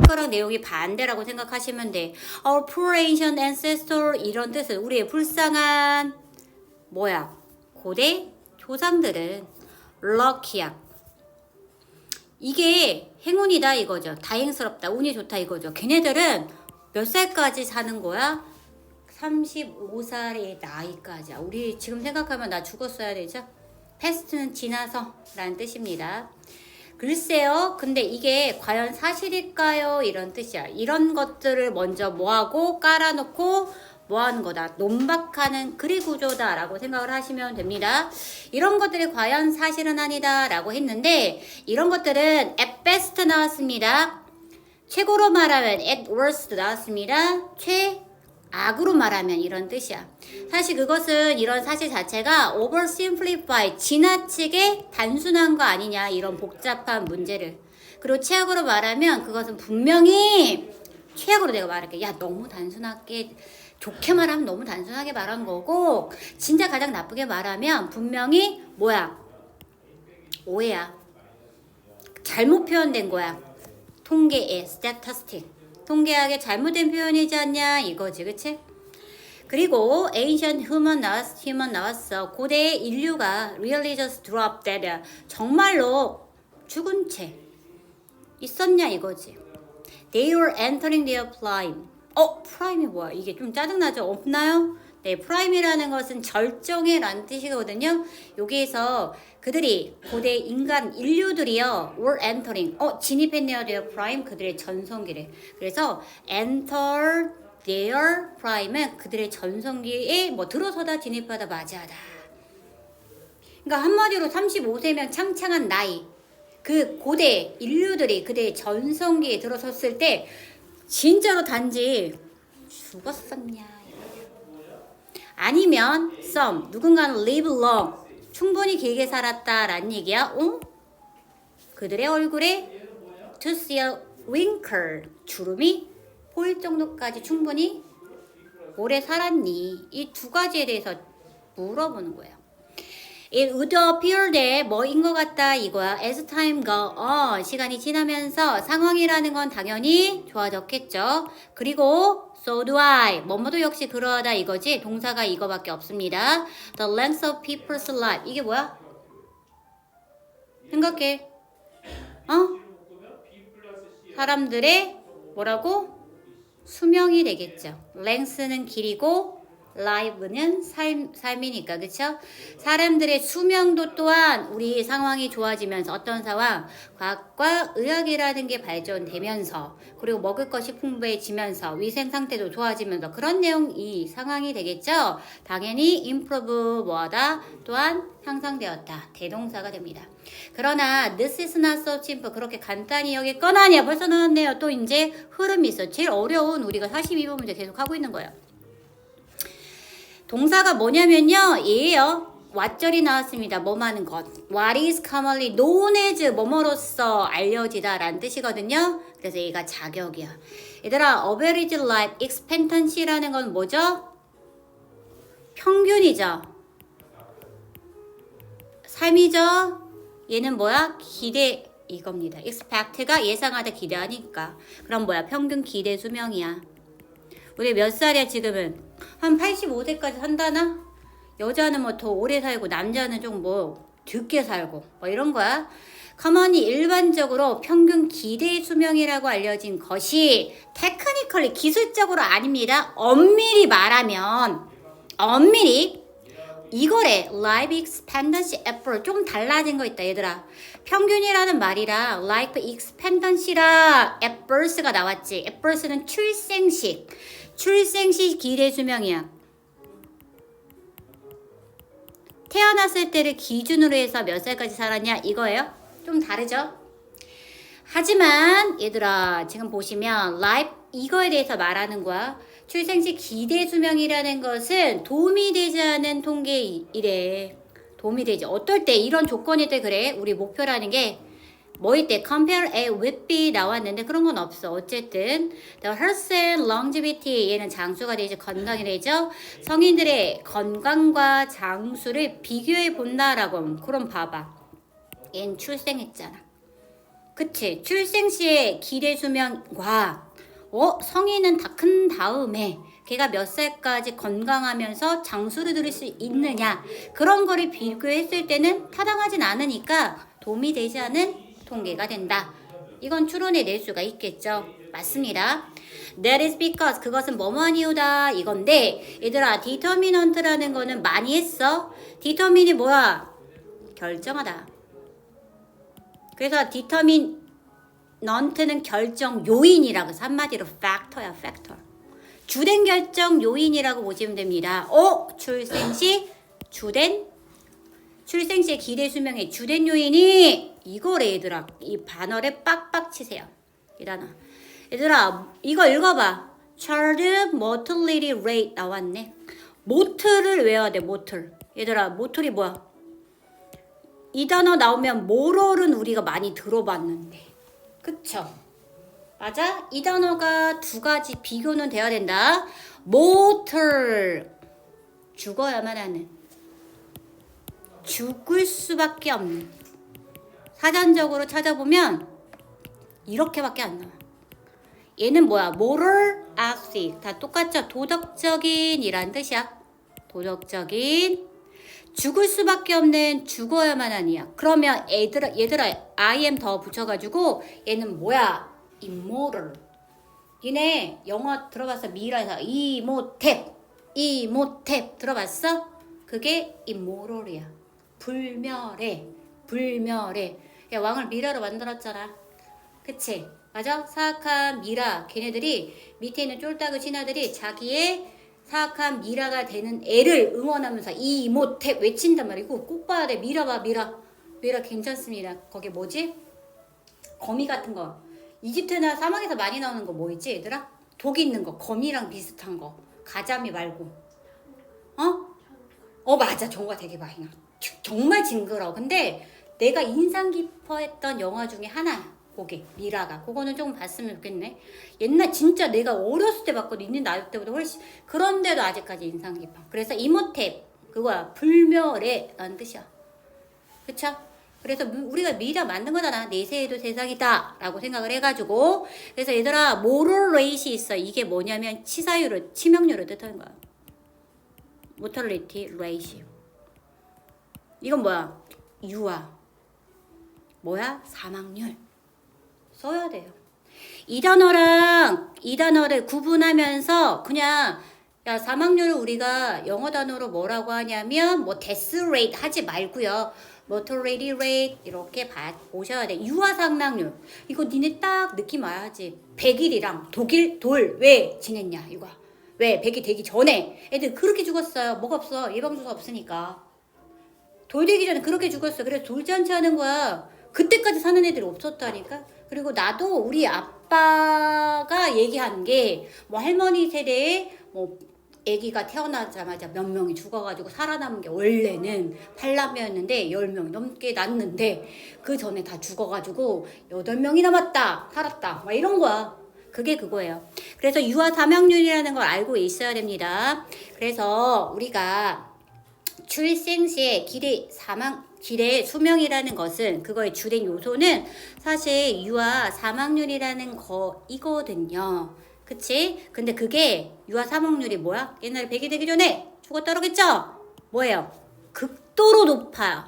그런 내용이 반대라고 생각하시면 돼. Our poor ancient ancestor 이런 뜻은 우리의 불쌍한 뭐야? 고대 조상들은 lucky야. 이게 행운이다 이거죠. 다행스럽다. 운이 좋다 이거죠. 걔네들은 몇 살까지 사는 거야? 35살의 나이까지. 우리 지금 생각하면 나 죽었어야 되죠? 패스트는 지나서 라는 뜻입니다. 글쎄요. 근데 이게 과연 사실일까요? 이런 뜻이야. 이런 것들을 먼저 뭐하고 깔아놓고 뭐하는 거다. 논박하는 글의 구조다 라고 생각을 하시면 됩니다. 이런 것들이 과연 사실은 아니다 라고 했는데 이런 것들은 at best 나왔습니다. 최고로 말하면 at worst 나왔습니다. 최악으로 말하면 이런 뜻이야. 사실 그것은 이런 사실 자체가 oversimplify 지나치게 단순한 거 아니냐 이런 복잡한 문제를. 그리고 최악으로 말하면 그것은 분명히 최악으로 내가 말할게. 야 너무 단순하게 좋게 말하면 너무 단순하게 말한 거고 진짜 가장 나쁘게 말하면 분명히 뭐야? 오해야. 잘못 표현된 거야. 통계의 statistic. 통계학의 잘못된 표현이지 않냐 이거지. 그치? 그리고 ancient human 나왔어. 고대의 인류가 really just dropped dead. 정말로 죽은 채 있었냐 이거지. They were entering their prime. 프라임이 뭐야? 이게 좀 짜증나죠? 없나요? 네, 프라임이라는 것은 절정의 라는 뜻이거든요. 여기에서 그들이 고대 인간 인류들이요 were entering 진입했네요. their prime 그들의 전성기를. 그래서 enter their prime은 그들의 전성기에 뭐 들어서다 진입하다 맞이하다. 그러니까 한마디로 35세면 창창한 나이. 그 고대 인류들이 그들의 전성기에 들어섰을 때 진짜로 단지 죽었었냐 아니면 some 누군가는 live long 충분히 길게 살았다라는 얘기야. 그들의 얼굴에 to see a wrinkle 주름이 보일 정도까지 충분히 오래 살았니? 이 두 가지에 대해서 물어보는 거예요. It would appear that 뭐인 것 같다 이거야. As time go on 시간이 지나면서 상황이라는 건 당연히 좋아졌겠죠. 그리고 so do I 뭐뭐도 역시 그러하다 이거지. 동사가 이거밖에 없습니다. The length of people's life 이게 뭐야? 생각해. 사람들의 뭐라고? 수명이 되겠죠. length는 길이고 life는 삶이니까 그쵸? 사람들의 수명도 또한 우리 상황이 좋아지면서 어떤 상황? 과학과 의학이라는 게 발전되면서 그리고 먹을 것이 풍부해지면서 위생 상태도 좋아지면서 그런 내용이 상황이 되겠죠? 당연히 improve 뭐하다? 또한 향상되었다. 대동사가 됩니다. 그러나 this is not so simple 그렇게 간단히 여길 건 아니야. 벌써 나왔네요. 또 이제 흐름이 있어. 제일 어려운 우리가 42번 문제 계속 하고 있는 거예요. 동사가 뭐냐면요. 얘예요. 왓절이 나왔습니다. 뭐하는 것. What is commonly known as 뭐뭐로서 알려지다 라는 뜻이거든요. 그래서 얘가 자격이야. 얘들아 average life expectancy라는 건 뭐죠? 평균이죠. 삶이죠. 얘는 뭐야? 기대 이겁니다. expect가 예상하다 기대하니까. 그럼 뭐야? 평균 기대 수명이야. 우리 몇 살이야 지금은? 한 85세까지 산다나? 여자는 뭐 더 오래 살고 남자는 좀 뭐 늦게 살고 뭐 이런 거야. 가만히 일반적으로 평균 기대 수명이라고 알려진 것이 테크니컬리 기술적으로 아닙니다. 엄밀히 말하면 엄밀히 이거래. life expectancy apple. 좀 달라진 거 있다 얘들아. 평균이라는 말이랑 life expectancy랑 apples가 나왔지. apples는 출생시 기대 수명이야. 태어났을 때를 기준으로 해서 몇 살까지 살았냐 이거예요. 좀 다르죠? 하지만 얘들아 지금 보시면 life 이거에 대해서 말하는 거야. 출생시 기대 수명이라는 것은 도움이 되지 않은 통계이래. 도움이 되지. 어떨 때 이런 조건일 때 그래. 우리 목표라는 게 뭐일 때 compare A with B 나왔는데 그런 건 없어. 어쨌든 the health and longevity 얘는 장수가 되죠. 건강이 되죠. 성인들의 건강과 장수를 비교해 본다라고. 그럼 봐봐. 얘는 출생했잖아. 그치? 출생 시의 기대 수명과 성인은 다 큰 다음에 걔가 몇 살까지 건강하면서 장수를 들을 수 있느냐 그런 거를 비교했을 때는 타당하진 않으니까 도움이 되지 않은 통계가 된다. 이건 추론해낼 수가 있겠죠. 맞습니다. That is because 그것은 뭐뭐한 이유다 이건데 얘들아 determinant라는 거는 많이 했어. determine이 뭐야? 결정하다. 그래서 determinant는 결정 요인이라고 해서 한마디로 factor야 factor. 주된 결정 요인이라고 보시면 됩니다. 출생시 출생시의 기대 수명의 주된 요인이 이거래 얘들아. 이 반어를 빡빡 치세요. 이 단어. 얘들아 이거 읽어봐. Child mortality rate 나왔네. 모틀을 외워야 돼. 모틀. 얘들아 모틀이 뭐야? 이 단어 나오면 모럴은 우리가 많이 들어봤는데 그쵸? 맞아? 이 단어가 두 가지 비교는 돼야 된다. 모털 죽어야만 하는 죽을 수밖에 없는 사전적으로 찾아보면 이렇게밖에 안 나와. 얘는 뭐야? moral ethic 다 똑같죠? 도덕적인 이란 뜻이야. 도덕적인 죽을 수밖에 없는 죽어야만 하니야. 그러면 얘들아 I am 더 붙여가지고 얘는 뭐야? immoral. 니네 영어 들어봤어? 미라에서 이모탭 들어봤어? 그게 immoral이야. 불멸해. 야, 왕을 미라로 만들었잖아. 그치? 맞아? 사악한 미라 걔네들이 밑에 있는 쫄따구 신하들이 자기의 사악한 미라가 되는 애를 응원하면서 이모탭 외친단 말이고 꼭 봐야 돼. 미라 봐 미라 괜찮습니다. 거기 뭐지? 거미 같은 거 이집트나 사막에서 많이 나오는 거 뭐 있지 얘들아? 독 있는 거 거미랑 비슷한 거 가자미 말고 맞아 정보가 되게 많이 나. 정말 징그러워. 근데 내가 인상 깊어했던 영화 중에 하나야. 거기 미라가 그거는 좀 봤으면 좋겠네. 옛날 진짜 내가 어렸을 때 봤거든. 있는 나이 때보다 훨씬. 그런데도 아직까지 인상 깊어. 그래서 이모탭 그거야. 불멸해 라는 뜻이야. 그쵸? 그래서 우리가 미라 만든 거잖아. 내세에도 세상이다 라고 생각을 해가지고. 그래서 얘들아 모럴 레이시 있어. 이게 뭐냐면 치명률을 뜻하는 거야. 모털리티 레이시. 이건 뭐야? 유아. 뭐야? 사망률. 써야 돼요. 이 단어를 구분하면서 그냥 야 사망률을 우리가 영어 단어로 뭐라고 하냐면 뭐 death rate 하지 말고요. mortality rate 이렇게 보셔야 돼. 유아 사망률 이거 니네 딱 느낌 와야지. 100일이랑 돌 왜 지냈냐 이거. 왜 100일 되기 전에 애들 그렇게 죽었어요. 뭐가 없어. 예방주사 없으니까. 돌 되기 전에 그렇게 죽었어. 그래서 돌잔치 하는 거야. 그때까지 사는 애들이 없었다니까. 그리고 나도 우리 아빠가 얘기한 게 뭐 할머니 세대에 뭐 아기가 태어나자마자 몇 명이 죽어가지고 살아남은 게 원래는 8남이었는데 10명이 넘게 났는데 그 전에 다 죽어가지고 8명이 남았다 살았다 막 이런 거야. 그게 그거예요. 그래서 유아 사망률이라는 걸 알고 있어야 됩니다. 그래서 우리가 출생 시에 기대 수명이라는 것은 그거의 주된 요소는 사실 유아 사망률이라는 거이거든요. 그치? 근데 그게 유아 사망률이 뭐야? 옛날에 100이 되기 전에 죽었다 그러겠죠? 뭐예요? 극도로 높아요.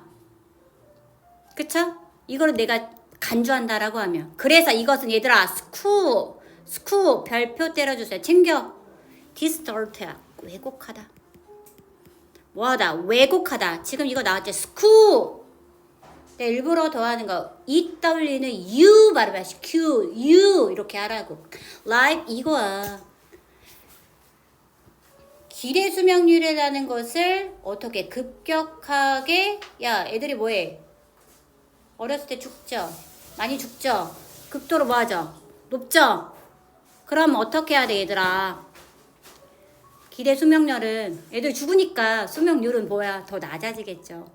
그쵸? 이거를 내가 간주한다라고 하면. 그래서 이것은 얘들아 스쿠 별표 때려주세요. 챙겨. 디스토트야. 왜곡하다. 뭐하다 왜곡하다. 지금 이거 나왔죠. school. 네, 일부러 더하는 거. EW는 U 발음하시. Q, U 이렇게 하라고. like 이거야. 기대 수명률이라는 것을 어떻게 급격하게 야 애들이 뭐해? 어렸을 때 죽죠? 많이 죽죠? 극도로 뭐하죠? 높죠? 그럼 어떻게 해야 돼 얘들아? 기대 수명률은 애들 죽으니까 수명률은 뭐야? 더 낮아지겠죠.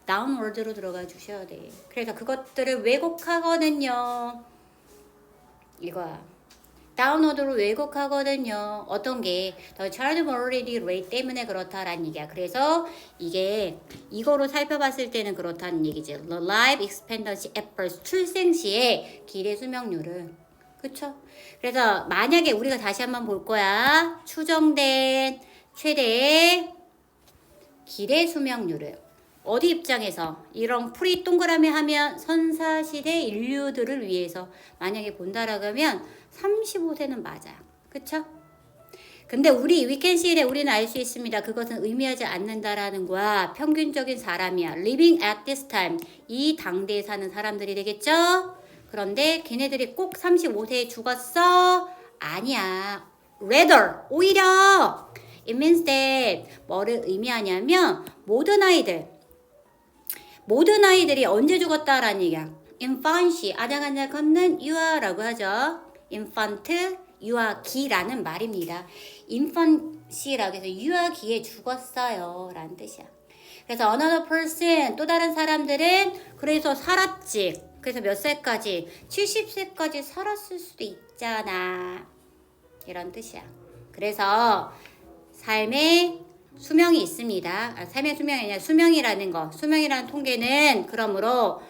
다운워드로 들어가 주셔야 돼. 그래서 그것들을 왜곡하거든요. 이거야. 다운워드로 왜곡하거든요. 어떤 게 더 child mortality rate 때문에 그렇다라는 얘기야. 그래서 이게 이거로 살펴봤을 때는 그렇다는 얘기지. The life expectancy at birth 출생 시에 기대 수명률은 그쵸? 그래서 만약에 우리가 다시 한번 볼 거야. 추정된 최대의 기대 수명률을 어디 입장에서 이런 풀이 동그라미 하면 선사시대 인류들을 위해서 만약에 본다라고 하면 35세는 맞아요. 그쵸? 근데 우리 위켄시에 우리는 알 수 있습니다. 그것은 의미하지 않는다라는 거야. 평균적인 사람이야. living at this time. 이 당대에 사는 사람들이 되겠죠? 그런데 걔네들이 꼭 35세에 죽었어? 아니야. rather 오히려 it means that 뭐를 의미하냐면 모든 아이들이 언제 죽었다라는 얘기야. infancy 아장아장 걷는 유아라고 하죠. infant 유아기라는 말입니다. infancy라고 해서 유아기에 죽었어요 라는 뜻이야. 그래서 another person 또 다른 사람들은 그래서 살았지. 그래서 몇 살까지? 70세까지 살았을 수도 있잖아. 이런 뜻이야. 그래서 삶의 수명이 있습니다. 삶의 수명이 아니라 수명이라는 거. 수명이라는 통계는 그러므로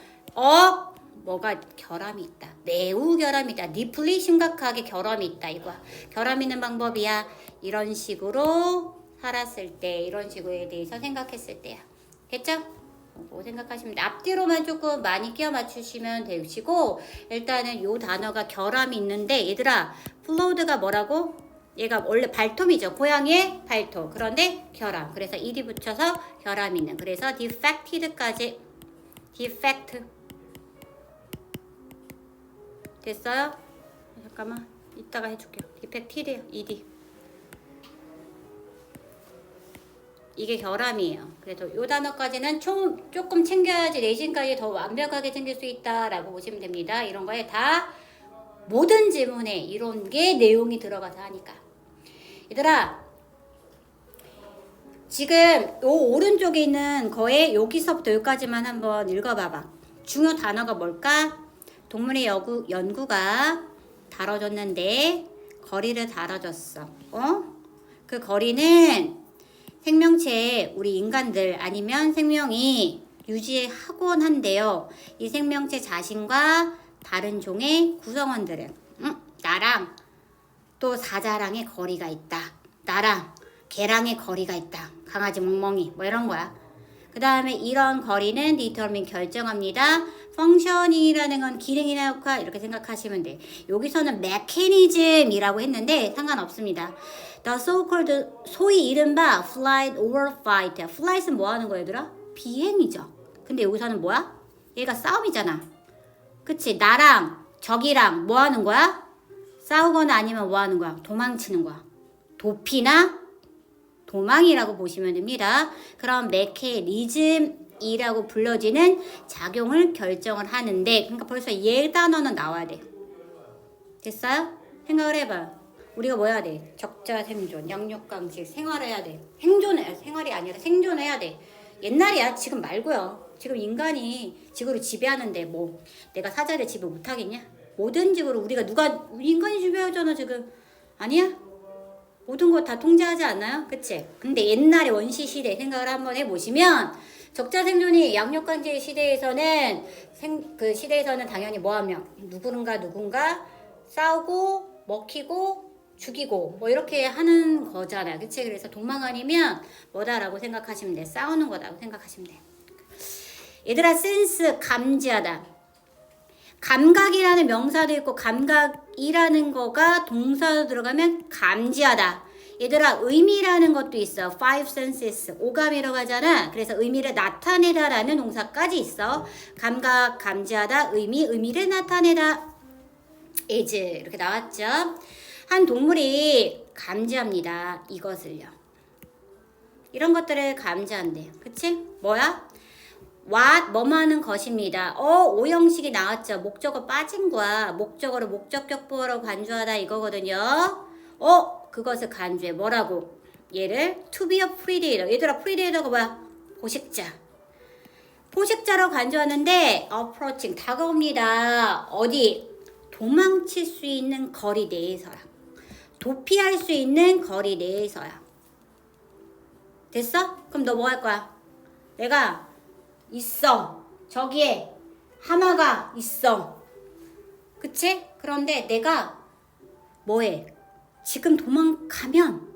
뭐가 결함이 있다. 매우 결함이 있다. 디플리 심각하게 결함이 있다. 이거야. 결함 있는 방법이야. 이런 식으로 살았을 때 이런 식으로에 대해서 생각했을 때야. 됐죠? 뭐 생각하시면 돼. 앞뒤로만 조금 많이 끼워 맞추시면 되시고 일단은 요 단어가 결함이 있는데 얘들아 플로우드가 뭐라고? 얘가 원래 발톱이죠. 고양이의 발톱. 그런데 결함. 그래서 ed 붙여서 결함 있는. 그래서 defected까지 defect 됐어요? 잠깐만 이따가 해줄게요. defected요. ed 이게 결함이에요. 그래서 요 단어까지는 조금 챙겨야지 내신까지 더 완벽하게 챙길 수 있다라고 보시면 됩니다. 이런 거에 다 모든 지문에 이런 게 내용이 들어가서 하니까. 얘들아 지금 요 오른쪽에 있는 거에 여기서부터 여기까지만 한번 읽어봐봐. 중요 단어가 뭘까? 동물의 연구가 다뤄졌는데 거리를 다뤄졌어. 그 거리는 생명체에 우리 인간들 아니면 생명이 유지하곤 한데요. 이 생명체 자신과 다른 종의 구성원들은 나랑 또 사자랑의 거리가 있다. 나랑 개랑의 거리가 있다. 강아지 멍멍이 뭐 이런 거야. 그 다음에 이런 거리는 determine 결정합니다. function이라는 건 기능이나 역할 이렇게 생각하시면 돼. 여기서는 mechanism이라고 했는데 상관없습니다. The so-called 소위 이른바 flight or fight. flight은 뭐 하는 거야 얘들아? 비행이죠. 근데 여기서는 뭐야? 얘가 싸움이잖아. 그치? 나랑 적이랑 뭐 하는 거야? 싸우거나 아니면 뭐 하는 거야? 도망치는 거야. 도피나 도망이라고 보시면 됩니다. 그럼 메커니즘이라고 불러지는 작용을 결정을 하는데 그러니까 벌써 얘 단어는 나와야 돼. 됐어요? 생각을 해봐. 우리가 뭐 해야 돼? 적자 생존, 양육강식 생활해야 돼. 생활이 아니라 생존해야 돼. 옛날이야. 지금 말고요. 지금 인간이 지구를 지배하는데 뭐 내가 사자를 지배 못하겠냐? 모든 지구를 인간이 지배하잖아 지금. 아니야? 모든 거 다 통제하지 않나요? 그치? 근데 옛날에 원시 시대 생각을 한번 해보시면 적자 생존이 양육강제 시대에서는 그 시대에서는 당연히 뭐하면 누군가 싸우고 먹히고 죽이고 뭐 이렇게 하는 거잖아요. 그치? 그래서 도망 아니면 뭐다라고 생각하시면 돼. 싸우는 거다라고 생각하시면 돼. 얘들아 센스 감지하다. 감각이라는 명사도 있고 감각이라는 거가 동사로 들어가면 감지하다. 얘들아 의미라는 것도 있어. five senses. 오감이라고 하잖아. 그래서 의미를 나타내다라는 동사까지 있어. 감각, 감지하다, 의미를 나타내다. is 이렇게 나왔죠. 한 동물이 감지합니다. 이것을요. 이런 것들을 감지한대요. 그치? 뭐야? what 뭐뭐하는 것입니다. 오형식이 나왔죠. 목적어 빠진 거야. 목적어를 목적격보어로 간주하다 이거거든요. 그것을 간주해. 뭐라고? 얘를 to be a predator. 얘들아 predator가 뭐야? 포식자. 포식자로 간주하는데 approaching 다가옵니다. 어디? 도망칠 수 있는 거리 내에서야. 도피할 수 있는 거리 내에서야. 됐어? 그럼 너 뭐 할 거야? 내가 있어. 저기에 하마가 있어. 그치? 그런데 내가 뭐해? 지금 도망가면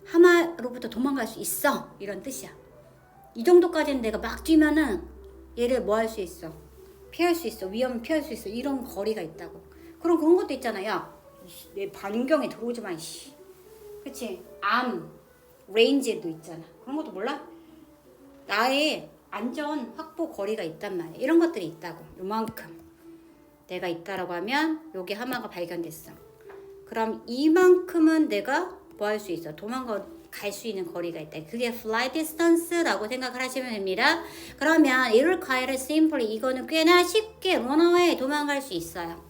하마로부터 도망갈 수 있어. 이런 뜻이야. 이 정도까지는 내가 막 뛰면은 얘를 뭐 할 수 있어? 피할 수 있어. 위험을 피할 수 있어. 이런 거리가 있다고. 그런 것도 있잖아. 야, 내 반경에 들어오지 마. 씨. 그치? 레인지도 있잖아. 그런 것도 몰라? 나의 안전 확보 거리가 있단 말이야. 이런 것들이 있다고. 요만큼. 내가 있다라고 하면 여기 하마가 발견됐어. 그럼 이만큼은 내가 뭐 할 수 있어? 갈 수 있는 거리가 있다. 그게 flight distance라고 생각을 하시면 됩니다. 그러면 이를 quite simply 이거는 꽤나 쉽게 run away 도망갈 수 있어요.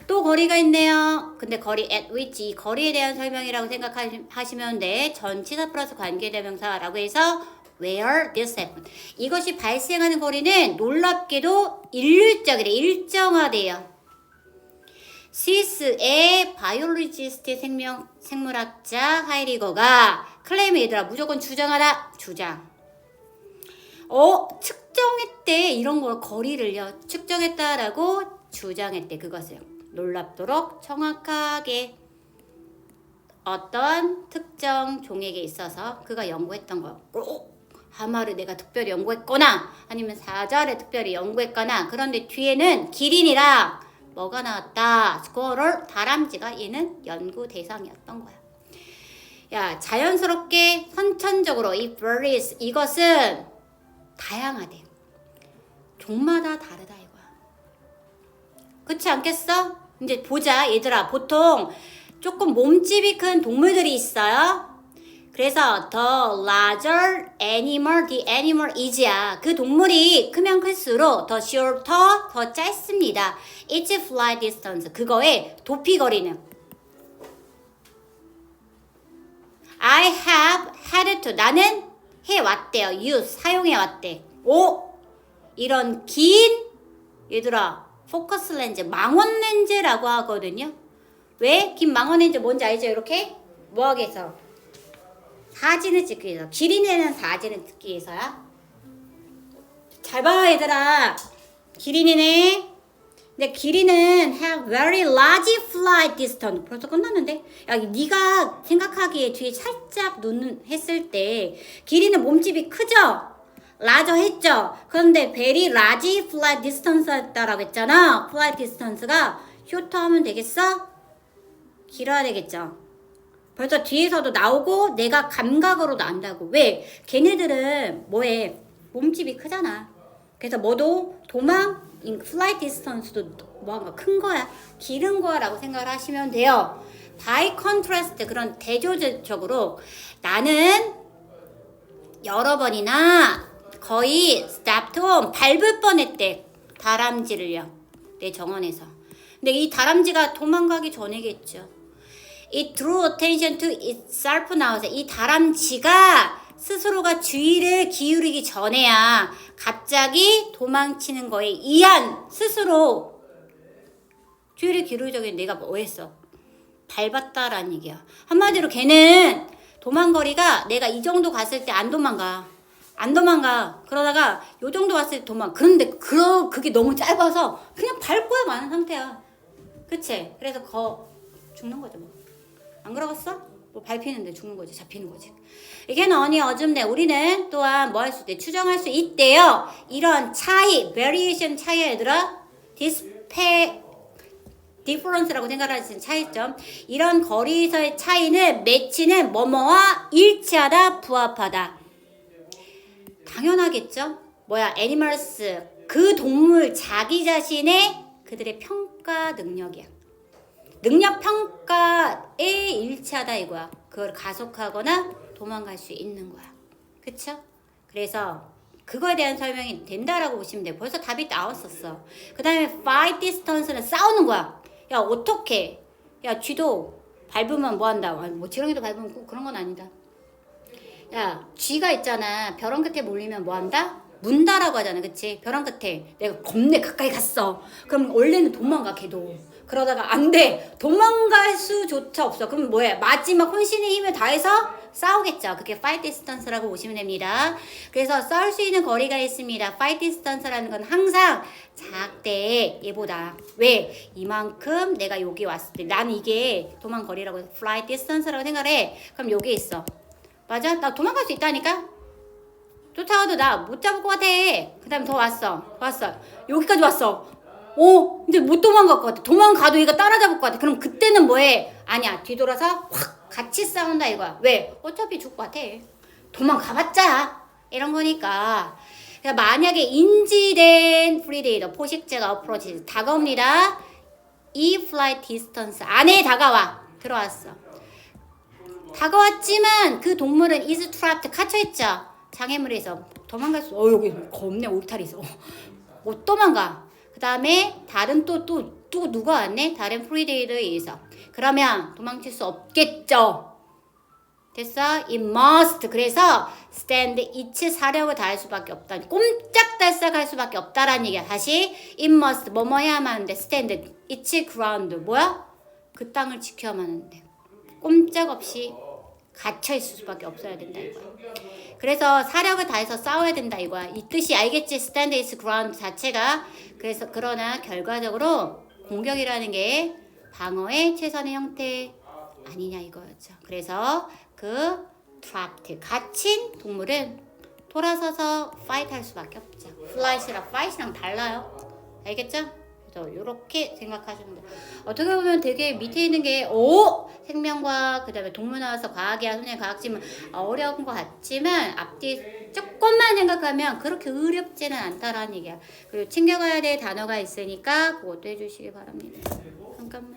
또 거리가 있네요. 근데 거리 at which 이 거리에 대한 설명이라고 생각하시면 돼. 전치사 플러스 관계대명사라고 해서 where this happened. 이것이 발생하는 거리는 놀랍게도 일률적이래. 일정하대요. 스위스의 바이올로지스트 생물학자 하이리거가 클레임을 얘들아 무조건 주장하다. 주장. 측정했대. 이런 걸 거리를요. 측정했다라고 주장했대. 그것을. 놀랍도록 정확하게 어떤 특정 종에게 있어서 그가 연구했던 거. 하마를 내가 특별히 연구했거나 아니면 사자를 특별히 연구했거나 그런데 뒤에는 기린이랑 뭐가 나왔다. 스코어럴 다람쥐가 얘는 연구 대상이었던 거야. 야, 자연스럽게 선천적으로 이 birds 이것은 다양하대. 종마다 다르다 이거야. 그렇지 않겠어? 이제 보자 얘들아. 보통 조금 몸집이 큰 동물들이 있어요. 그래서 the larger animal, the animal is야. 그 동물이 크면 클수록 the shorter, 더 짧습니다. its flight distance. 그거의 도피거리는. I have had to. 나는 해왔대요. use, 사용해왔대. 이런 긴, 얘들아, 포커스 렌즈, 망원 렌즈라고 하거든요. 왜? 긴 망원 렌즈 뭔지 알죠? 이렇게 뭐 하기 위해서? 사진을 찍기 위해서. 기린에는 사진을 찍기 위해서야. 잘 봐 얘들아. 기린이네. 근데 기린은 have very large flight distance. 벌써 끝났는데? 야, 네가 생각하기에 뒤에 살짝 눈 했을 때 기린은 몸집이 크죠? 라저 했죠? 그런데 very large flight distance 했다라고 했잖아. flight distance가 shorter 하면 되겠어? 길어야 되겠죠? 벌써 뒤에서도 나오고 내가 감각으로도 안다고. 왜? 걔네들은 뭐해? 몸집이 크잖아. 그래서 뭐도 flight distance도 뭐가 큰 거야. 길은 거라고 생각을 하시면 돼요. by contrast 그런 대조적으로 나는 여러 번이나 거의 stopped on 밟을 뻔했대. 다람쥐를요. 내 정원에서. 근데 이 다람쥐가 도망가기 전이겠죠. It drew attention to itself 나와서 이 다람쥐가 스스로가 주의를 기울이기 전에야 갑자기 도망치는 거에 의한 스스로 주의를 기울이기 내가 뭐 했어? 밟았다라는 얘기야. 한마디로 걔는 도망거리가 내가 이 정도 갔을 때 안 도망가. 그러다가 요 정도 왔을 때 그런데 그게 너무 짧아서 그냥 밟고야 마는 상태야. 그치? 그래서 죽는 거죠 뭐. 안 그러겠어? 뭐 밟히는데 죽는 거지. 잡히는 거지. 이게 너니 어줍네. 우리는 또한 뭐 할 수 있대? 추정할 수 있대요. 이런 차이, variation 차이야 얘들아. difference라고 생각하시는 차이점. 이런 거리에서의 차이는 매치는 뭐뭐와 일치하다, 부합하다. 당연하겠죠? 뭐야, animals, 그 동물 자기 자신의 그들의 평가 능력이야. 능력 평가에 일치하다 이거야. 그걸 가속하거나 도망갈 수 있는 거야. 그쵸? 그래서 그거에 대한 설명이 된다라고 보시면 돼. 벌써 답이 나왔었어. 그 다음에 fight distance는 싸우는 거야. 야, 어떡해. 야, 쥐도 밟으면 뭐 한다. 뭐 지렁이도 밟으면 꼭 그런 건 아니다. 야, 쥐가 있잖아. 벼랑 끝에 몰리면 뭐 한다? 문다라고 하잖아. 그치? 벼랑 끝에 내가 겁내 가까이 갔어. 그럼 원래는 도망가, 걔도. 그러다가 안 돼. 도망갈 수조차 없어. 그럼 뭐해? 마지막 혼신의 힘을 다해서 싸우겠죠. 그게 fight distance라고 보시면 됩니다. 그래서 싸울 수 있는 거리가 있습니다. fight distance라는 건 항상 작대 얘보다. 왜? 이만큼 내가 여기 왔을 때 나는 이게 도망거리라고 해서 flight distance라고 생각해. 그럼 여기 있어. 맞아? 나 도망갈 수 있다니까? 쫓아와도 나 못 잡을 것 같아. 그 다음에 더 왔어. 여기까지 왔어. 이제 못 도망갈 것 같아. 도망가도 얘가 따라잡을 것 같아. 그럼 그때는 뭐해? 아니야. 뒤돌아서 확 같이 싸운다 이거야. 왜? 어차피 죽을 것 같아. 도망가봤자 이런 거니까. 그러니까 만약에 인지된 프리데이터, 포식자가 어프로치 다가옵니다. 이 flight distance 안에 다가와. 들어왔어. 다가왔지만 그 동물은 is trapped 갇혀있죠. 장애물에서 도망갈 수. 여기 겁내 울타리 있어. 못 도망가. 그 다음에 다른 또 누가 왔네? 다른 프리데이터에 의해서. 그러면 도망칠 수 없겠죠. 됐어? It must. 그래서 stand each 사력을 다할 수밖에 없다. 꼼짝달싹 할 수밖에 없다라는 얘기야. 다시 it must 뭐뭐 해야만 하는데 stand each ground 뭐야? 그 땅을 지켜야만 하는데 꼼짝없이 갇혀있을 수밖에 없어야 된다 이거야. 그래서 사력을 다해서 싸워야 된다 이거야. 이 뜻이 알겠지? stand its ground 자체가. 그래서 그러나 결과적으로 공격이라는 게 방어의 최선의 형태 아니냐 이거였죠. 그래서 그 trapped 갇힌 동물은 돌아서서 fight 할 수밖에 없죠. flight이랑 fight이랑 달라요. 알겠죠? 그래서 이렇게 생각하시면 돼요. 어떻게 보면 되게 밑에 있는 게 생명과학 그 다음에 동물 나와서 과학이야 선생님 과학지만 어려운 것 같지만 앞뒤 조금만 생각하면 그렇게 어렵지는 않다라는 얘기야. 그리고 챙겨가야 될 단어가 있으니까 그것도 해주시기 바랍니다. 잠깐만.